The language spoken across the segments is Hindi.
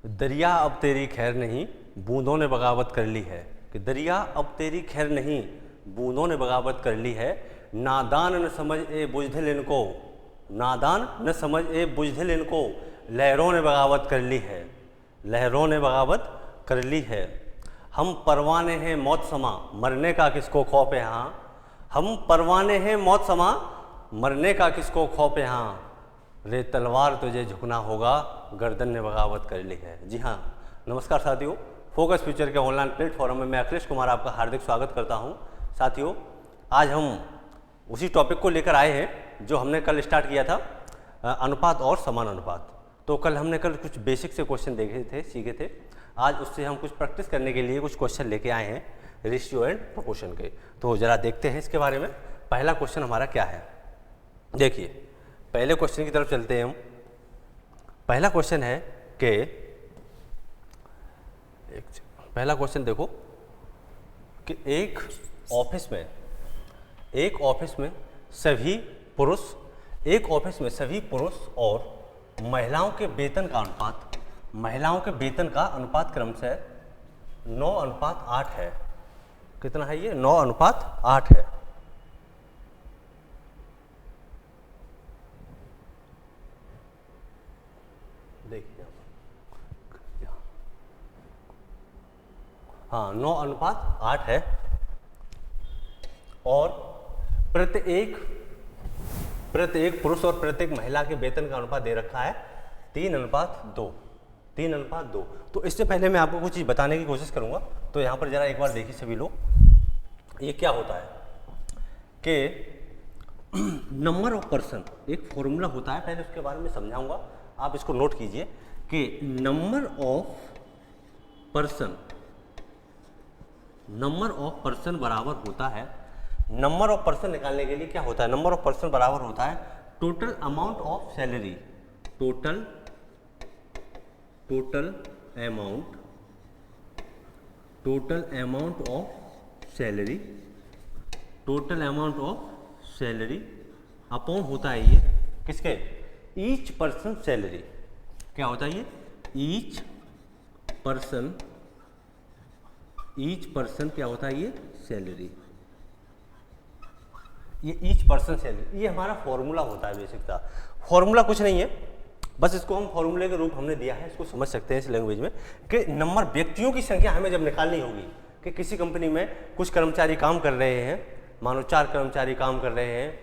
दरिया अब तेरी खैर नहीं, बूंदों ने बगावत कर ली है। कि दरिया अब तेरी खैर नहीं, बूंदों ने बगावत कर ली है। नादान न समझ ए बुझदिल इनको, नादान न समझ ए बुझदिल इनको, लहरों ने बगावत कर ली है, लहरों ने बगावत कर ली है। हम परवाने हैं मौत समा, मरने का किसको खौफ है यहाँ। हम परवाने हैं मौत समा, मरने का किसको खौफ है यहाँ। रे तलवार तुझे झुकना होगा, गर्दन ने बगावत कर ली है। जी हाँ, नमस्कार साथियों, फोकस फ्यूचर के ऑनलाइन प्लेटफॉर्म में मैं अखिलेश कुमार आपका हार्दिक स्वागत करता हूं। साथियों, आज हम उसी टॉपिक को लेकर आए हैं जो हमने कल स्टार्ट किया था, अनुपात और समान अनुपात। तो कल हमने कुछ बेसिक से क्वेश्चन देखे थे, सीखे थे। आज उससे हम कुछ प्रैक्टिस करने के लिए कुछ क्वेश्चन लेके आए हैं रेशियो एंड प्रोपोर्शन के। तो ज़रा देखते हैं इसके बारे में। पहला क्वेश्चन हमारा क्या है, देखिए पहले क्वेश्चन की तरफ चलते हैं हम। पहला क्वेश्चन है कि पहला क्वेश्चन देखो कि एक ऑफिस में सभी पुरुष और महिलाओं के वेतन का अनुपात क्रमशः 9:8 है। कितना है ये? 9:8 है। देखिए हाँ, 9:8 है। और प्रत्येक पुरुष और प्रत्येक महिला के वेतन का अनुपात दे रखा है 3:2। तो इससे पहले मैं आपको कुछ चीज़ बताने की कोशिश करूंगा। तो यहाँ पर जरा एक बार देखिए सभी लोग, ये क्या होता है कि नंबर ऑफ पर्सन एक फॉर्मूला होता है, पहले उसके बारे में समझाऊंगा, आप इसको नोट कीजिए कि नंबर ऑफ पर्सन बराबर होता है, नंबर ऑफ पर्सन निकालने के लिए क्या होता है, नंबर ऑफ पर्सन बराबर होता है total amount of salary, total amount of salary upon होता है ये किसके, ईच पर्सन सैलरी। क्या होता है ये? ईच पर्सन क्या होता है ये? सैलरी। ये ईच पर्सन सैलरी, ये हमारा फॉर्मूला होता है। बेसिक था फॉर्मूला कुछ नहीं है, बस इसको हम फॉर्मूले के रूप हमने दिया है, इसको समझ सकते हैं इस लैंग्वेज में कि नंबर व्यक्तियों की संख्या हमें जब निकालनी होगी कि किसी कंपनी में कुछ कर्मचारी काम कर रहे हैं, मानो 4 कर्मचारी काम कर रहे हैं,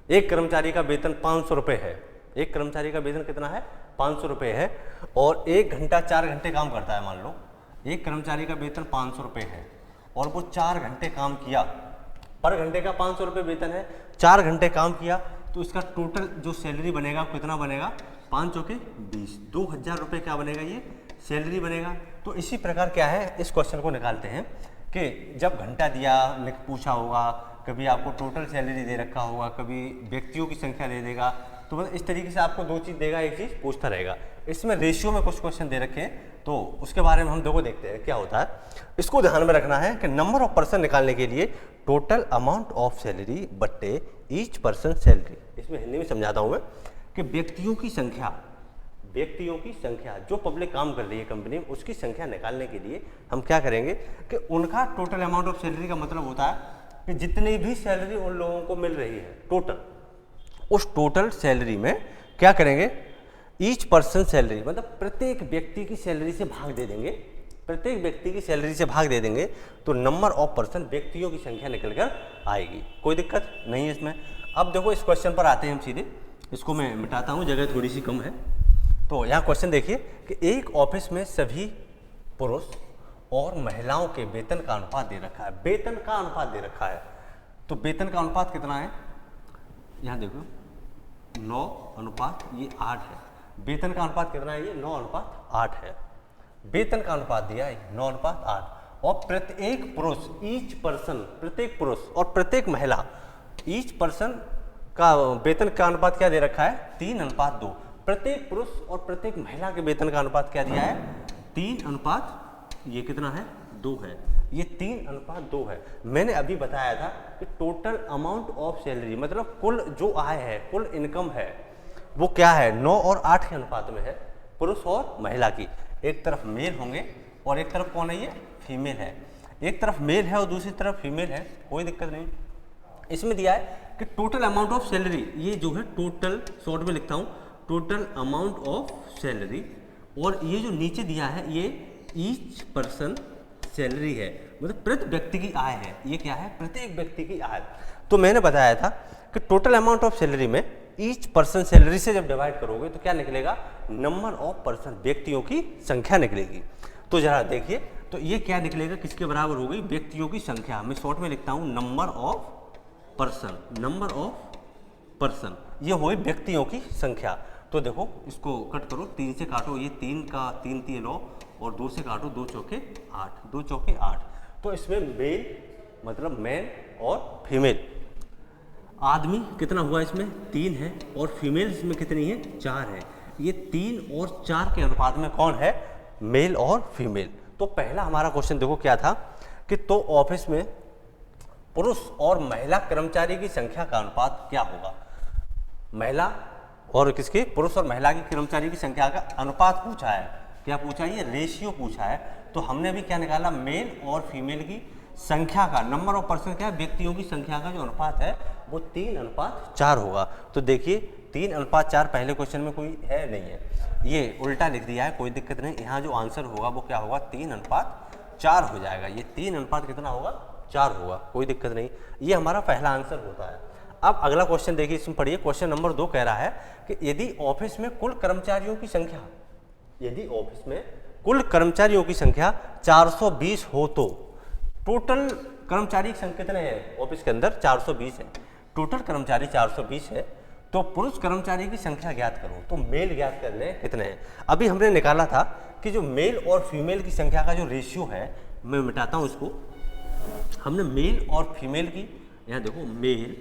एक कर्मचारी का वेतन 500 रुपये है, एक कर्मचारी का वेतन कितना है? 500 रुपये है, और 1 घंटा 4 घंटे काम करता है। मान लो एक कर्मचारी का वेतन 500 रुपये है और वो 4 घंटे काम किया, पर घंटे का 500 रुपये वेतन है, 4 घंटे काम किया, तो इसका टोटल जो सैलरी बनेगा कितना बनेगा? 5 चौके 20, 2000 रुपये क्या बनेगा? ये सैलरी बनेगा। तो इसी प्रकार क्या है, इस क्वेश्चन को निकालते हैं कि जब घंटा दिया पूछा होगा, कभी आपको टोटल सैलरी दे रखा होगा, कभी व्यक्तियों की संख्या दे देगा, तो मतलब इस तरीके से आपको 2 चीज़ देगा, एक चीज़ पूछता रहेगा। इसमें रेशियो में कुछ क्वेश्चन दे रखे हैं, तो उसके बारे में हम देखते हैं क्या होता है। इसको ध्यान में रखना है कि नंबर ऑफ पर्सन निकालने के लिए टोटल अमाउंट ऑफ सैलरी बट्टे ईच पर्सन सैलरी। इसमें हिंदी में समझाता हूँ मैं कि व्यक्तियों की संख्या जो पब्लिक काम कर रही है कंपनी में, उसकी संख्या निकालने के लिए हम क्या करेंगे कि उनका टोटल अमाउंट ऑफ सैलरी का मतलब होता है कि जितनी भी सैलरी उन लोगों को मिल रही है टोटल, उस टोटल सैलरी में क्या करेंगे, ईच पर्सन सैलरी मतलब प्रत्येक व्यक्ति की सैलरी से भाग दे देंगे, तो नंबर ऑफ पर्सन व्यक्तियों की संख्या निकल कर आएगी। कोई दिक्कत नहीं है इसमें। अब देखो इस क्वेश्चन पर आते हैं हम सीधे, इसको मैं मिटाता हूँ, जगह थोड़ी सी कम है। तो यहाँ क्वेश्चन देखिए कि एक ऑफिस में सभी पुरुष और महिलाओं के वेतन का अनुपात दे रखा है, तो वेतन का अनुपात कितना है? यहाँ देखो 9:8 है। वेतन का अनुपात कितना है? ये 9:8 है। वेतन का अनुपात दिया है 9:8, और प्रत्येक पुरुष और प्रत्येक महिला, ईच पर्सन का वेतन का अनुपात क्या दे रखा है? 3:2। प्रत्येक पुरुष और प्रत्येक महिला के वेतन का अनुपात क्या दिया है? 3:2। ये कितना है? 2 है। ये 3:2 है। मैंने अभी बताया था कि टोटल अमाउंट ऑफ सैलरी मतलब कुल जो आय है, कुल इनकम है, वो क्या है? 9 और 8 के अनुपात में है। पुरुष और महिला की, एक तरफ मेल होंगे और एक तरफ कौन है, ये फीमेल है। एक तरफ मेल है और दूसरी तरफ फीमेल है, कोई दिक्कत नहीं। इसमें दिया है कि टोटल अमाउंट ऑफ सैलरी, ये जो है टोटल, शॉर्ट में लिखता हूँ टोटल अमाउंट ऑफ सैलरी, और ये जो नीचे दिया है ये ईच पर्सन सैलरी है, मतलब प्रति व्यक्ति की आय है। ये क्या है, प्रत्येक व्यक्ति की आय। तो मैंने बताया था कि टोटल अमाउंट ऑफ सैलरी में ईच पर्सन सैलरी से जब डिवाइड करोगे तो क्या निकलेगा, नंबर ऑफ पर्सन, व्यक्तियों की संख्या निकलेगी। तो जरा देखिए, तो ये क्या निकलेगा, किसके बराबर हो गई, व्यक्तियों की संख्या। मैं शॉर्ट में लिखता हूँ number of person, number of person, ये हुई व्यक्तियों की संख्या। तो देखो इसको कट करो, 3 से काटो, ये 3 का 3 3 लो, और 2 से काटो, 2 चौके 8, 2 चौके 8। तो इसमें मेल मतलब मैन और फीमेल, आदमी कितना हुआ इसमें 3 है, और फीमेल इसमें कितनी है 4 है। ये 3 और 4 के अनुपात में कौन है, मेल और फीमेल। तो पहला हमारा क्वेश्चन देखो क्या था कि तो ऑफिस में पुरुष और महिला कर्मचारी की संख्या का अनुपात क्या होगा। महिला और किसकी, पुरुष और महिला की कर्मचारी की संख्या का अनुपात पूछा है। क्या पूछा है, ये रेशियो पूछा है। तो हमने अभी क्या निकाला, मेल और फीमेल की संख्या का, नंबर ऑफ पर्सन क्या है, व्यक्तियों की संख्या का जो अनुपात है वो 3:4 होगा। तो देखिए 3:4 पहले क्वेश्चन में कोई है नहीं है, ये उल्टा लिख दिया है, कोई दिक्कत नहीं। यहाँ जो आंसर होगा वो क्या होगा, 3:4 हो जाएगा। ये 3 अनुपात कितना होगा, 4 होगा, कोई दिक्कत नहीं। ये हमारा पहला आंसर होता है। अब अगला क्वेश्चन देखिए, इसमें पढ़िए, क्वेश्चन नंबर 2 कह रहा है कि यदि ऑफिस में कुल कर्मचारियों की संख्या, यदि ऑफिस में कुल कर्मचारियों की संख्या 420 हो तो टोटल कर्मचारी की संख्या कितने हैं, ऑफिस के अंदर 420 है, टोटल कर्मचारी 420 है, तो पुरुष कर्मचारी की संख्या ज्ञात करो। तो मेल ज्ञात करने कितने हैं। अभी हमने निकाला था कि जो मेल और फीमेल की संख्या का जो रेशियो है, मैं मिटाता हूँ इसको, हमने मेल और फीमेल की, यहाँ देखो मेल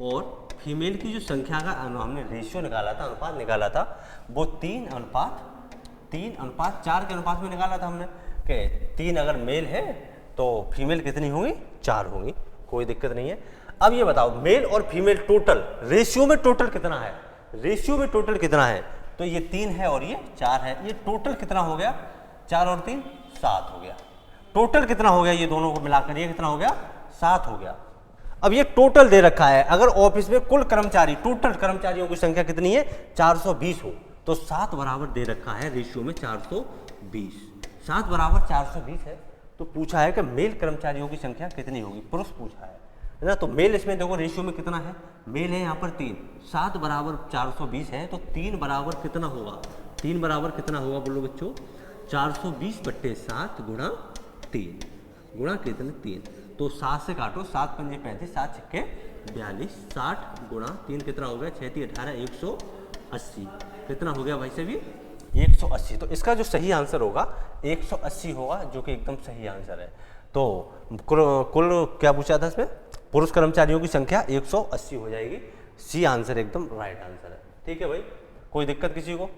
और फीमेल की जो संख्या का हमने रेशियो निकाला था, अनुपात निकाला था, वो 3:4 के अनुपात में निकाला था हमने, कि 3 अगर मेल है तो फीमेल कितनी होंगी, 4 होंगी, कोई दिक्कत नहीं है। अब ये बताओ मेल और फीमेल टोटल रेशियो में टोटल कितना है, रेशियो में टोटल कितना है, तो ये 3 है और ये 4 है, ये टोटल कितना हो गया, 4 और 3 7 हो गया। टोटल कितना हो गया, ये दोनों को मिलाकर ये कितना हो गया, 7 हो गया। अब ये टोटल दे रखा है, अगर ऑफिस में कुल कर्मचारी, टोटल कर्मचारियों की संख्या कितनी है, 420 हो, तो 7 बराबर दे रखा है रेशियो में 420, 7 बराबर 420 है। तो पूछा है कि मेल कर्मचारियों की संख्या कितनी होगी, पुरुष पूछा है ना। तो मेल इसमें देखो रेशियो में कितना है, मेल है यहाँ पर 3, 7 बराबर 420 है, तो 3 बराबर कितना होगा, 3 बराबर कितना होगा बोलो बच्चों, 420/7 गुणा 3 गुणा कितने 3, तो 7 से काटो, 7 पंजे 35, 7 छक्के 42, 60 गुणा 3 कितना हो गया, 6 3 18, 180, कितना हो गया भाई साहब ये 180। तो इसका जो सही आंसर होगा 180 होगा, जो कि एकदम सही आंसर है। तो कुल क्या पूछा था इसमें, पुरुष कर्मचारियों की संख्या 180 हो जाएगी, सी आंसर एकदम राइट आंसर है। ठीक है भाई, कोई दिक्कत किसी को,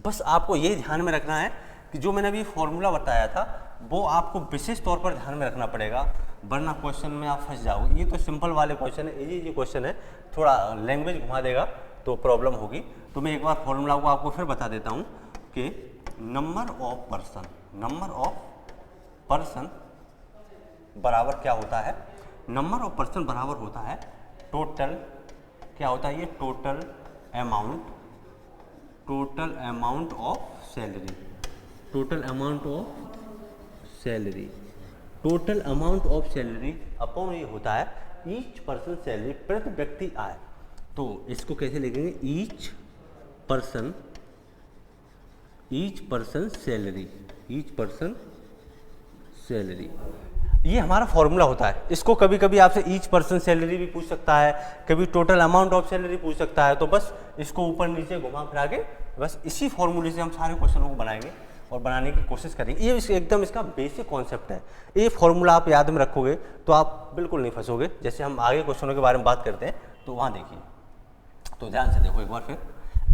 बस आपको ये ध्यान में रखना है कि जो मैंने अभी फॉर्मूला बताया था वो आपको विशेष तौर पर ध्यान में रखना पड़ेगा, वरना क्वेश्चन में आप फंस जाओगे। ये तो सिंपल वाले क्वेश्चन है, इजी क्वेश्चन है, थोड़ा लैंग्वेज घुमा देगा तो प्रॉब्लम होगी। तो मैं एक बार फॉर्मूला को आपको फिर बता देता हूँ कि नंबर ऑफ पर्सन बराबर क्या होता है, नंबर ऑफ पर्सन बराबर होता है टोटल, क्या होता है ये, total amount of salary, total amount of salary upon ये होता है ईच पर्सन सैलरी, प्रति व्यक्ति आय। तो इसको कैसे लिखेंगे, ईच पर्सन सैलरी, ये हमारा फॉर्मूला होता है। इसको कभी कभी आपसे ईच पर्सन सैलरी भी पूछ सकता है, कभी टोटल अमाउंट ऑफ सैलरी पूछ सकता है। तो बस इसको ऊपर नीचे घुमा फिरा के बस इसी फॉर्मूले से हम सारे क्वेश्चनों को बनाएंगे और बनाने की कोशिश करेंगे। ये एकदम इसका बेसिक कॉन्सेप्ट है, ये फॉर्मूला आप याद में रखोगे तो आप बिल्कुल नहीं फंसोगे। जैसे हम आगे क्वेश्चनों के बारे में बात करते हैं तो वहाँ देखिए, तो ध्यान से देखो एक बार, फिर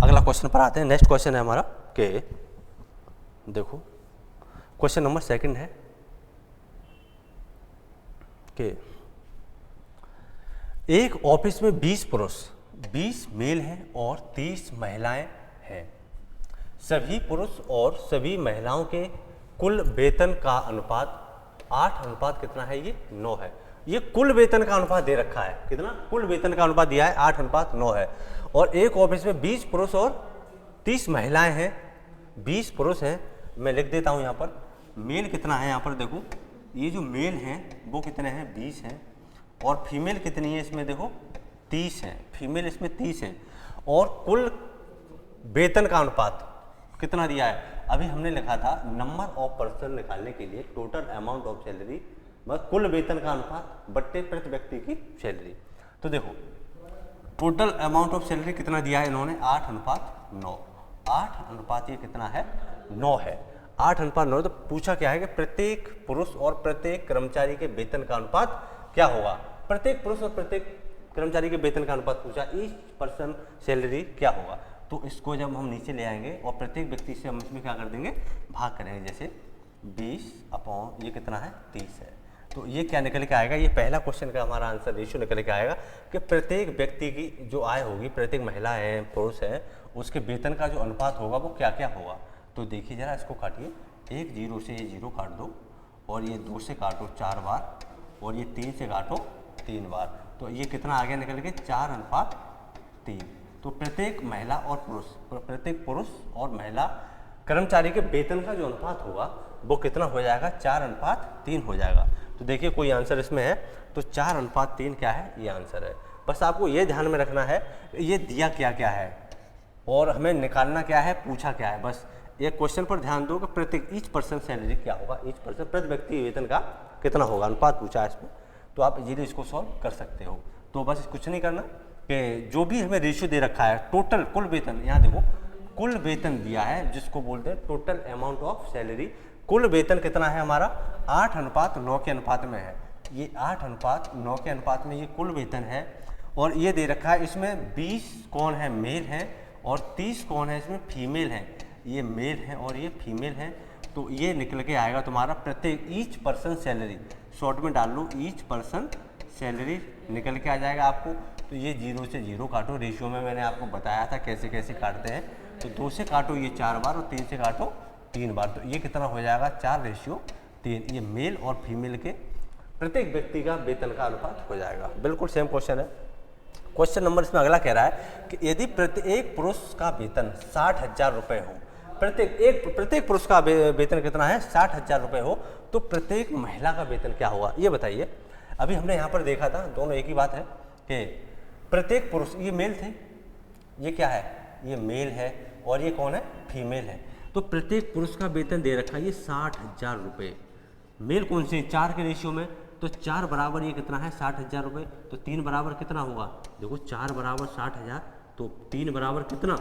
अगला क्वेश्चन पर आते हैं। नेक्स्ट क्वेश्चन है हमारा कि देखो क्वेश्चन नंबर 2 है कि एक ऑफिस में 20 पुरुष 20 मेल हैं और 30 महिलाएं हैं। सभी पुरुष और सभी महिलाओं के कुल वेतन का अनुपात 8 अनुपात कितना है, ये 9 है। ये कुल वेतन का अनुपात दे रखा है, कितना कुल वेतन का अनुपात दिया है 8 अनुपात 9 है। और एक ऑफिस में 20 पुरुष और 30 महिलाएं हैं। 20 पुरुष हैं, मैं लिख देता हूं यहाँ पर। मेल कितना है यहाँ पर देखो, ये जो मेल हैं वो कितने हैं 20 हैं, और फीमेल कितनी है इसमें देखो 30 है, फीमेल इसमें 30 है। और कुल वेतन का अनुपात कितना दिया है, अभी हमने लिखा था नंबर ऑफ पर्सन निकालने के लिए टोटल अमाउंट ऑफ सैलरी, बस कुल वेतन का अनुपात बट्टे प्रति व्यक्ति की सैलरी। तो देखो टोटल अमाउंट ऑफ सैलरी कितना दिया है इन्होंने 8 अनुपात 9। 8 अनुपात ये कितना है 9 है, 8 अनुपात 9। तो पूछा क्या है कि प्रत्येक पुरुष और प्रत्येक कर्मचारी के वेतन का अनुपात क्या होगा, प्रत्येक पुरुष और प्रत्येक कर्मचारी के वेतन का अनुपात पूछा, ईच पर्सन सैलरी क्या होगा। तो इसको जब हम नीचे ले आएंगे और प्रत्येक व्यक्ति से हम इसमें क्या कर देंगे, भाग करेंगे। जैसे 20 अपॉन ये कितना है 30 है, तो ये क्या निकल के आएगा, ये पहला क्वेश्चन का हमारा आंसर रेशियो निकल के आएगा कि प्रत्येक व्यक्ति की जो आय होगी, प्रत्येक महिला है पुरुष है, उसके वेतन का जो अनुपात होगा वो क्या क्या होगा। तो देखिए जरा इसको काटिए, 1 0 से ये 0 काट दो, और ये 2 से काटो 4 बार, और ये 3 से काटो 3 बार। तो ये कितना आ गया निकल के 4 अनुपात 3। तो प्रत्येक महिला और पुरुष, प्रत्येक पुरुष और महिला कर्मचारी के वेतन का जो अनुपात होगा वो कितना हो जाएगा, 4 अनुपात 3 हो जाएगा। तो देखिए कोई आंसर इसमें है, तो 4 अनुपात 3 क्या है, ये आंसर है। बस आपको ये ध्यान में रखना है ये दिया क्या क्या है और हमें निकालना क्या है, पूछा क्या है। बस ये क्वेश्चन पर ध्यान दो कि प्रत्येक ईच पर्सन सैलरी क्या होगा, ईच पर्सन प्रति व्यक्ति वेतन का कितना होगा, अनुपात पूछा है इसमें। तो आप इजीली इसको सॉल्व कर सकते हो। तो बस कुछ नहीं करना कि जो भी हमें रेशियो दे रखा है टोटल कुल वेतन, यहाँ देखो कुल वेतन दिया है जिसको बोलते हैं टोटल अमाउंट ऑफ सैलरी। कुल वेतन कितना है हमारा 8 अनुपात 9 के अनुपात में है। ये 8 अनुपात 9 के अनुपात में ये कुल वेतन है, और ये दे रखा है इसमें 20 कौन है मेल है और 30 कौन है इसमें फीमेल है। ये मेल है और ये फीमेल है। तो ये निकल के आएगा तुम्हारा प्रत्येक ईच पर्सन सैलरी, शॉर्ट में डाल लो ईच पर्सन सैलरी निकल के आ जाएगा आपको। तो ये 0 से 0 काटो, रेशियो में मैंने आपको बताया था कैसे कैसे काटते हैं। तो 2 से काटो ये 4 बार और 3 से काटो 3 बार। तो ये कितना हो जाएगा 4:3। ये मेल और फीमेल के प्रत्येक व्यक्ति का वेतन का अनुपात हो जाएगा। बिल्कुल सेम क्वेश्चन है। क्वेश्चन नंबर इसमें अगला कह रहा है कि यदि प्रत्येक पुरुष का वेतन 60,000 रुपये हो, प्रत्येक पुरुष का वेतन कितना है 60,000 रुपये हो, तो प्रत्येक महिला का वेतन क्या होगा ये बताइए। अभी हमने यहाँ पर देखा था दोनों एक ही बात है कि प्रत्येक पुरुष, ये मेल थे, ये क्या है ये मेल है, और ये कौन है फीमेल है। तो प्रत्येक पुरुष का वेतन दे रखा है ये 60,000 रुपये। मेल कौन से 4 के रेशियो में, तो 4 बराबर ये कितना है 60,000 रुपये। तो 3 बराबर कितना होगा, देखो 4 बराबर 60,000, तो 3 बराबर कितना,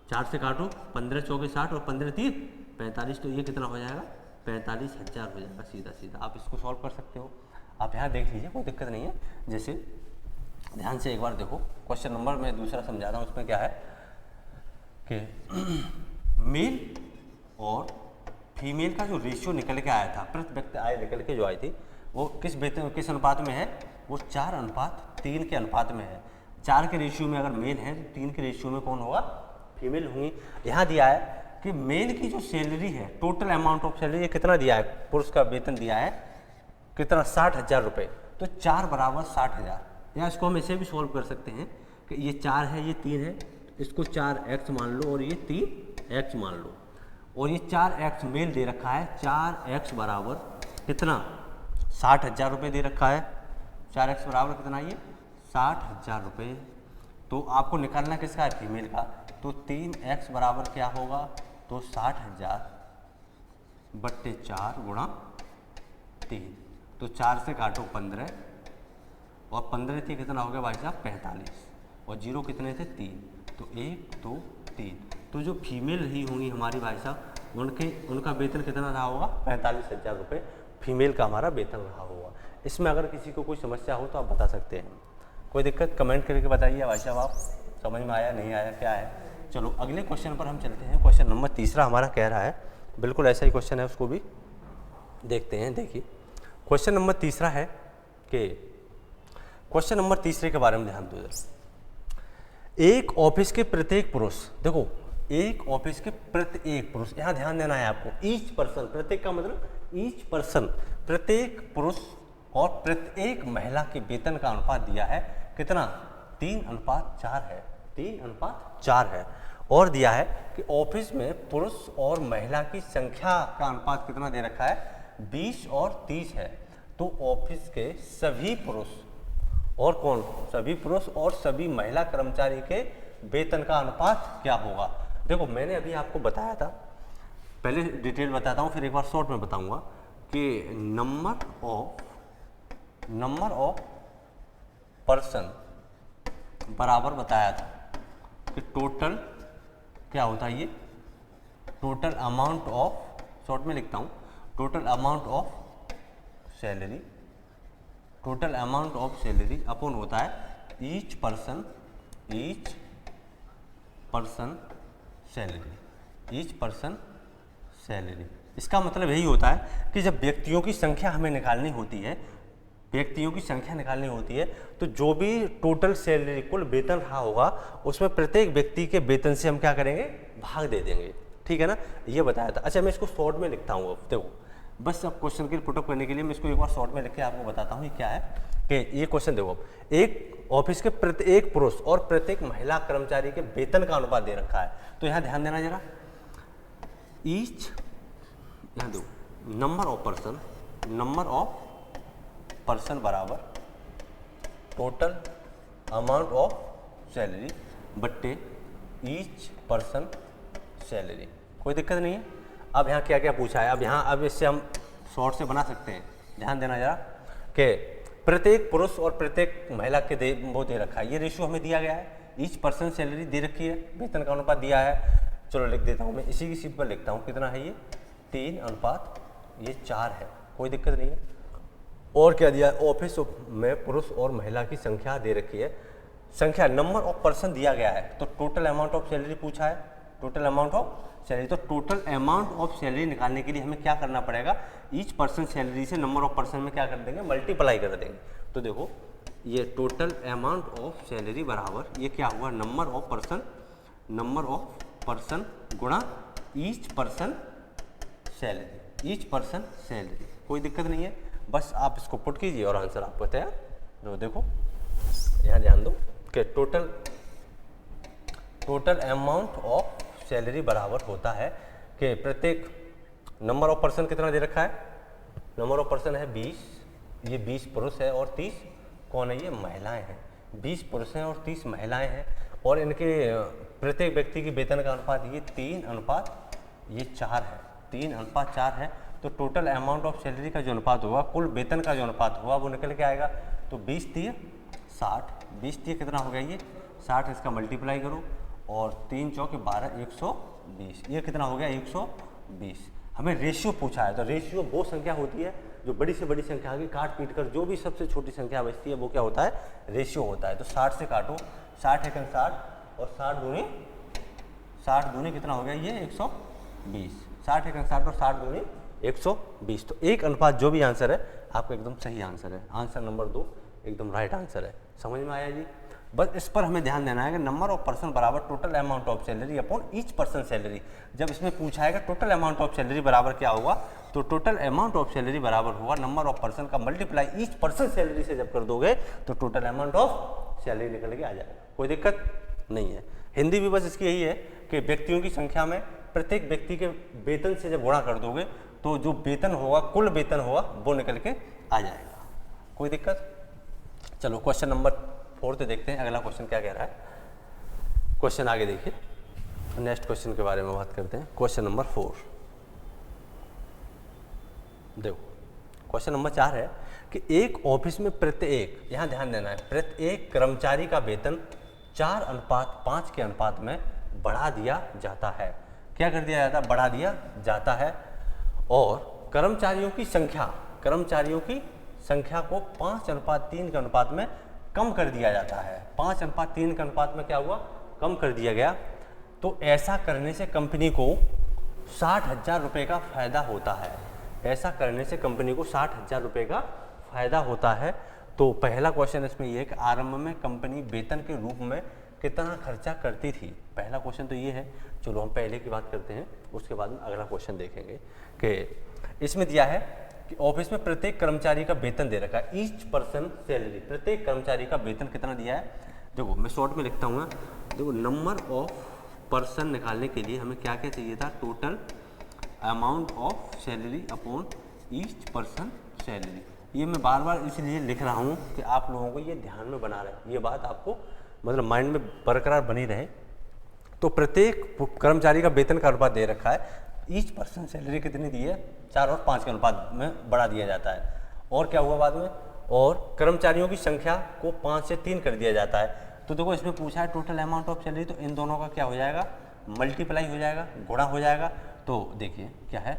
4 से काटो 15 चौके 60 और 15 3 45। तो ये कितना हो जाएगा 45,000 हो जाएगा सीधा सीधा। आप इसको सॉल्व कर सकते हो। आप यहाँ देख लीजिए कोई दिक्कत नहीं है। जैसे ध्यान से एक बार देखो क्वेश्चन नंबर मैं दूसरा समझा रहा हूँ। उसमें क्या है कि मेल और फीमेल का जो रेशियो निकल के आया था, प्रति व्यक्ति आय निकल के जो आई थी, वो किस वेतन किस अनुपात में है, वो 4:3 के अनुपात में है। 4 के रेशियो में अगर मेल है तो 3 के रेशियो में कौन होगा, फीमेल होंगी। यहाँ दिया है कि मेल की जो सैलरी है टोटल अमाउंट ऑफ सैलरी कितना दिया है, पुरुष का वेतन दिया है कितना 60,000 रुपये। तो 4 बराबर 60,000, या इसको हम ऐसे भी सॉल्व कर सकते हैं कि ये 4 है ये 3 है, इसको 4x मान लो और ये 3x मान लो, और ये 4x मेल दे रखा है। 4x बराबर कितना 60,000 रुपये दे रखा है। 4x बराबर कितना ये 60,000 रुपये। तो आपको निकालना किसका है फीमेल का। तो 3x बराबर क्या होगा, तो 60,000 बट्टे 4 गुणा 3। तो 4 से काटो 15 और 15 थी कितना हो गया भाई साहब 45, और 0 कितने थे 3। तो 1 2 3। तो जो फीमेल रही होंगी हमारी भाई साहब उनका वेतन कितना रहा होगा 45,000 रुपये फीमेल का हमारा वेतन रहा होगा। इसमें अगर किसी को कोई समस्या हो तो आप बता सकते हैं। कोई दिक्कत कमेंट करके बताइए भाई साहब, आप समझ में आया नहीं आया क्या है। चलो अगले क्वेश्चन पर हम चलते हैं। क्वेश्चन नंबर तीसरा हमारा कह रहा है, बिल्कुल ऐसा ही क्वेश्चन है, उसको भी देखते हैं। देखिए क्वेश्चन नंबर तीसरा है कि क्वेश्चन नंबर तीसरे के बारे में ध्यान दो। एक ऑफिस के प्रत्येक पुरुष, देखो एक ऑफिस के प्रत्येक पुरुष, यहाँ ध्यान देना है आपको, ईच पर्सन, प्रत्येक का मतलब ईच पर्सन, प्रत्येक पुरुष और प्रत्येक महिला के वेतन का अनुपात दिया है कितना, 3:4 है, 3:4 है। और दिया है कि ऑफिस में पुरुष और महिला की संख्या का अनुपात कितना दे रखा है, 20 और 30 है। तो ऑफिस के सभी पुरुष और कौन, सभी पुरुष और सभी महिला कर्मचारी के वेतन का अनुपात क्या होगा। देखो मैंने अभी आपको बताया था, पहले डिटेल बताता हूँ फिर एक बार शॉर्ट में बताऊंगा कि नंबर ऑफ पर्सन बराबर बताया था कि टोटल क्या होता है, ये टोटल अमाउंट ऑफ, शॉर्ट में लिखता हूँ, total amount of salary, total amount of salary upon होता है each person salary, each person salary. इसका मतलब यही होता है कि जब व्यक्तियों की संख्या हमें निकालनी होती है, व्यक्तियों की संख्या निकालनी होती है, तो जो भी टोटल सैलरी कुल वेतन रहा होगा उसमें प्रत्येक व्यक्ति के वेतन से हम क्या करेंगे, भाग दे देंगे, ठीक है ना, ये बताया था। अच्छा मैं इसको शॉर्ट में लिखता हूँ, देखो बस अब क्वेश्चन के पुटअप करने के लिए मैं इसको एक बार शॉर्ट में लिख के आपको बताता हूँ ये क्या है। कि ये क्वेश्चन देखो, एक ऑफिस के प्रत्येक पुरुष और प्रत्येक महिला कर्मचारी के वेतन का अनुपात दे रखा है। तो यहाँ ध्यान देना जरा, ईच, यहाँ दो, नंबर ऑफ पर्सन बराबर टोटल अमाउंट ऑफ सैलरी बट्टे ईच पर्सन सैलरी, कोई दिक्कत नहीं है। अब यहाँ क्या क्या पूछा है, अब इससे हम शॉर्ट से बना सकते हैं, ध्यान देना जरा कि प्रत्येक पुरुष और प्रत्येक महिला के वो दे रखा है, ये रेशियो हमें दिया गया है, ईच पर्सन सैलरी दे रखी है, वेतन का अनुपात दिया है। चलो लिख देता हूँ मैं, इसी की सीट पर लिखता हूँ, कितना है ये 3:4 है, कोई दिक्कत नहीं है। और क्या दिया है, ऑफिस में पुरुष और महिला की संख्या दे रखी है, संख्या नंबर ऑफ पर्सन दिया गया है, तो टोटल अमाउंट ऑफ सैलरी पूछा है, टोटल अमाउंट ऑफ सैलरी, तो टोटल अमाउंट ऑफ सैलरी निकालने के लिए हमें क्या करना पड़ेगा, ईच पर्सन सैलरी से नंबर ऑफ पर्सन में क्या कर देंगे, मल्टीप्लाई कर देंगे। तो देखो ये टोटल अमाउंट ऑफ सैलरी बराबर ये क्या हुआ, नंबर ऑफ पर्सन गुणा ईच पर्सन सैलरी, कोई दिक्कत नहीं है। बस आप इसको पुट कीजिए और आंसर आपको तैयार। तो देखो यहाँ ध्यान दो कि टोटल अमाउंट ऑफ सैलरी बराबर होता है कि प्रत्येक, नंबर ऑफ पर्सन कितना दे रखा है, नंबर ऑफ पर्सन है 20, ये 20 पुरुष है और 30 कौन है, ये महिलाएं हैं, 20 पुरुष हैं और 30 महिलाएं हैं, और इनके प्रत्येक व्यक्ति की वेतन का अनुपात ये 3:4 है, 3:4 है। तो टोटल अमाउंट ऑफ सैलरी का जो अनुपात होगा, कुल वेतन का जो अनुपात होगा वो निकल के आएगा। तो 20×3 60, 20×3 कितना हो गया, ये 60, इसका मल्टीप्लाई करो और 3×4 12, 120, ये कितना हो गया 120। हमें रेशियो पूछा है, तो रेशियो वो संख्या होती है जो बड़ी से बड़ी संख्या आगे काट पीट कर जो भी सबसे छोटी संख्या बचती है वो क्या होता है, रेशियो होता है। तो 60 से काटो, 60 × 60 और 60 दूनी कितना हो गया, ये 120, 60 × 60 और 60 दूनी 120। तो एक अनुपात जो भी आंसर है आपका एकदम सही आंसर है, आंसर नंबर 2 एकदम राइट आंसर है। समझ में आया जी। बस इस पर हमें ध्यान देना है कि नंबर ऑफ पर्सन बराबर total amount of salary upon each person salary. जब इसमें पूछा है कि टोटल अमाउंट ऑफ सैलरी बराबर क्या होगा, तो टोटल अमाउंट ऑफ सैलरी बराबर होगा नंबर ऑफ पर्सन का मल्टीप्लाई ईच पर्सन सैलरी से जब कर दोगे तो टोटल अमाउंट ऑफ सैलरी निकल के आ जाएगा, कोई दिक्कत नहीं है। हिंदी भी बस इसकी यही है कि व्यक्तियों की संख्या में प्रत्येक व्यक्ति के वेतन से जब गुणा कर दोगे तो जो वेतन होगा, कुल वेतन होगा, वो निकल के आ जाएगा, कोई दिक्कत। चलो क्वेश्चन नंबर 4 देखते हैं अगला क्वेश्चन क्या कह रहा है। क्वेश्चन आगे देखिए, नेक्स्ट क्वेश्चन के बारे में बात करते हैं। क्वेश्चन नंबर 4 देखो, क्वेश्चन नंबर 4 है कि एक ऑफिस में प्रत्येक, यहाँ ध्यान देना है, प्रत्येक कर्मचारी का वेतन 4:5 के अनुपात में बढ़ा दिया जाता है। क्या कर दिया जाता है, बढ़ा दिया जाता है। और कर्मचारियों की संख्या को 5:3 के अनुपात में कम कर दिया जाता है। 5:3 के अनुपात में क्या हुआ, कम कर दिया गया। तो ऐसा करने से कंपनी को 60,000 रुपये का फायदा होता है। ऐसा करने से कंपनी को 60,000 रुपये का फायदा होता है। तो पहला क्वेश्चन इसमें यह है कि आरंभ में कंपनी वेतन के रूप में कितना खर्चा करती थी। पहला क्वेश्चन तो ये है, चलो हम पहले की बात करते हैं, उसके बाद में अगला क्वेश्चन देखेंगे कि इसमें दिया है कि ऑफिस में प्रत्येक कर्मचारी का वेतन दे रखा है, ईच पर्सन सैलरी, प्रत्येक कर्मचारी का वेतन कितना दिया है। देखो मैं शॉर्ट में लिखता हूँ, देखो नंबर ऑफ पर्सन निकालने के लिए हमें क्या क्या चाहिए था, total amount of salary upon each person salary. ये मैं बार बार इसलिए लिख रहा हूँ कि आप लोगों को ये ध्यान में बना रहे, ये बात आपको मतलब माइंड में बरकरार बनी रहे। तो प्रत्येक कर्मचारी का वेतन का अनुपात दे रखा है, ईच पर्सन सैलरी कितनी दी है, 4 और 5 के अनुपात में बढ़ा दिया जाता है। और क्या हुआ बाद में, और कर्मचारियों की संख्या को 5 से 3 कर दिया जाता है। तो देखो इसमें पूछा है टोटल अमाउंट ऑफ सैलरी, तो इन दोनों का क्या हो जाएगा, मल्टीप्लाई हो जाएगा, गुणा हो जाएगा। तो देखिए क्या है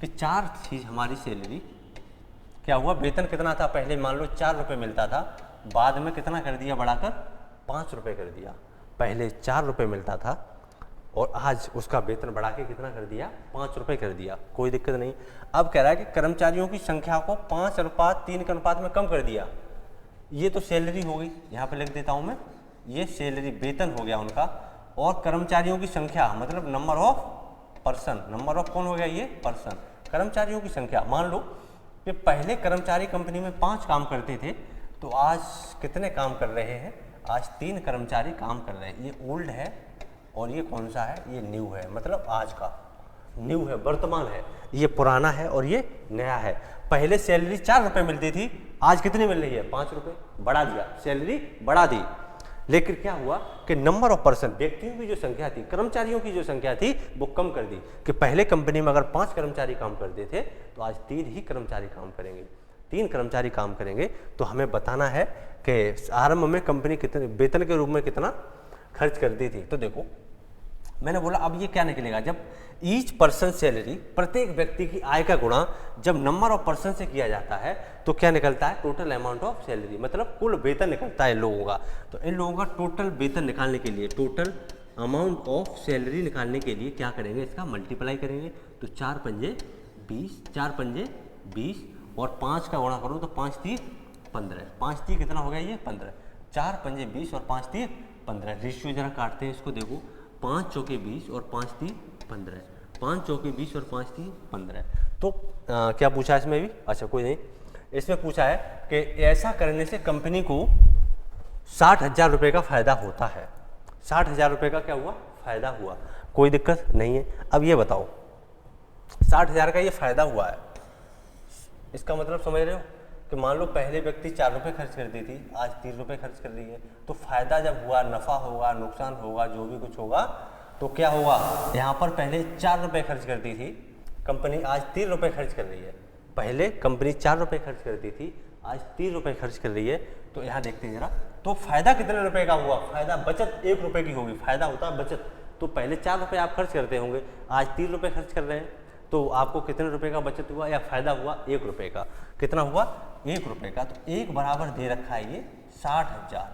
कि 4 थी हमारी सैलरी, क्या हुआ वेतन कितना था, पहले मान लो 4 रुपये मिलता था, बाद में कितना कर दिया बढ़ाकर 5 रुपये कर दिया। पहले 4 रुपये मिलता था और आज उसका वेतन बढ़ा के कितना कर दिया, 5 रुपये कर दिया, कोई दिक्कत नहीं। अब कह रहा है कि कर्मचारियों की संख्या को 5:3 के अनुपात में कम कर दिया। ये तो सैलरी हो गई, यहाँ पे लिख देता हूँ मैं, ये सैलरी वेतन हो गया उनका। और कर्मचारियों की संख्या मतलब number of person, number of कौन हो गया, ये पर्सन, कर्मचारियों की संख्या। मान लो कि पहले कर्मचारी कंपनी में 5 काम करते थे, तो आज कितने काम कर रहे हैं, आज 3 कर्मचारी काम कर रहे हैं। ये ओल्ड है और ये कौन सा है, ये न्यू है, मतलब आज का न्यू है, वर्तमान है, ये पुराना है और ये नया है। पहले सैलरी 4 रुपये मिलती थी, आज कितनी मिल रही है, 5 रुपये, बढ़ा दिया, सैलरी बढ़ा दी। लेकिन क्या हुआ कि नंबर ऑफ पर्सन, व्यक्तियों की जो संख्या थी, कर्मचारियों की जो संख्या थी वो कम कर दी। कि पहले कंपनी में अगर 5 कर्मचारी काम करते थे तो आज 3 ही कर्मचारी काम करेंगे, 3 कर्मचारी काम करेंगे। तो हमें बताना है कि आरंभ में कंपनी कितने वेतन के रूप में कितना खर्च करती थी। तो देखो मैंने बोला अब ये क्या निकलेगा, जब ईच पर्सन सैलरी, प्रत्येक व्यक्ति की आय का गुणा जब नंबर ऑफ पर्सन से किया जाता है तो क्या निकलता है, टोटल अमाउंट ऑफ सैलरी, मतलब कुल वेतन निकलता है इन लोगों का। तो इन लोगों का टोटल वेतन निकालने के लिए, टोटल अमाउंट ऑफ सैलरी निकालने के लिए क्या करेंगे, इसका मल्टीप्लाई करेंगे। तो 4 पंजे 20, 4 पंजे 20 और 5 का गुणा करूँ तो 5 3 15, 5 3 कितना हो गया, ये 15, 4 पंजे 20 और 5 3 15। रेशियो जरा काटते हैं इसको, देखो 5 चौके 20 और 5 3 15, 5 चौके 20 और 5 3 15। तो क्या पूछा इसमें भी, अच्छा कोई नहीं, इसमें पूछा है कि ऐसा करने से कंपनी को 60,000 रुपये का फायदा होता है। 60,000 रुपये का क्या हुआ, फायदा हुआ, कोई दिक्कत नहीं है। अब ये बताओ 60,000 का ये फायदा हुआ है, इसका मतलब समझ रहे हो कि मान लो पहले व्यक्ति 4 रुपये खर्च करती थी, आज 3 रुपये खर्च कर रही है। तो फायदा जब हुआ, नफा होगा, नुकसान होगा, जो भी कुछ होगा, तो क्या होगा, यहाँ पर पहले 4 रुपये खर्च करती थी कंपनी, आज 3 रुपये खर्च कर रही है। पहले कंपनी 4 रुपये खर्च करती थी, आज 3 रुपये खर्च कर रही है। तो यहाँ देखते हैं जरा, तो फायदा कितने रुपए का हुआ, फायदा बचत 1 रुपये की होगी, फायदा होता है बचत। तो पहले 4 रुपये आप खर्च करते होंगे, आज 3 रुपये खर्च कर रहे हैं, तो आपको कितने रुपए का बचत हुआ या फायदा हुआ, 1 रुपये का। कितना हुआ, 1 रुपये का। तो 1 बराबर दे रखा है ये 60,000,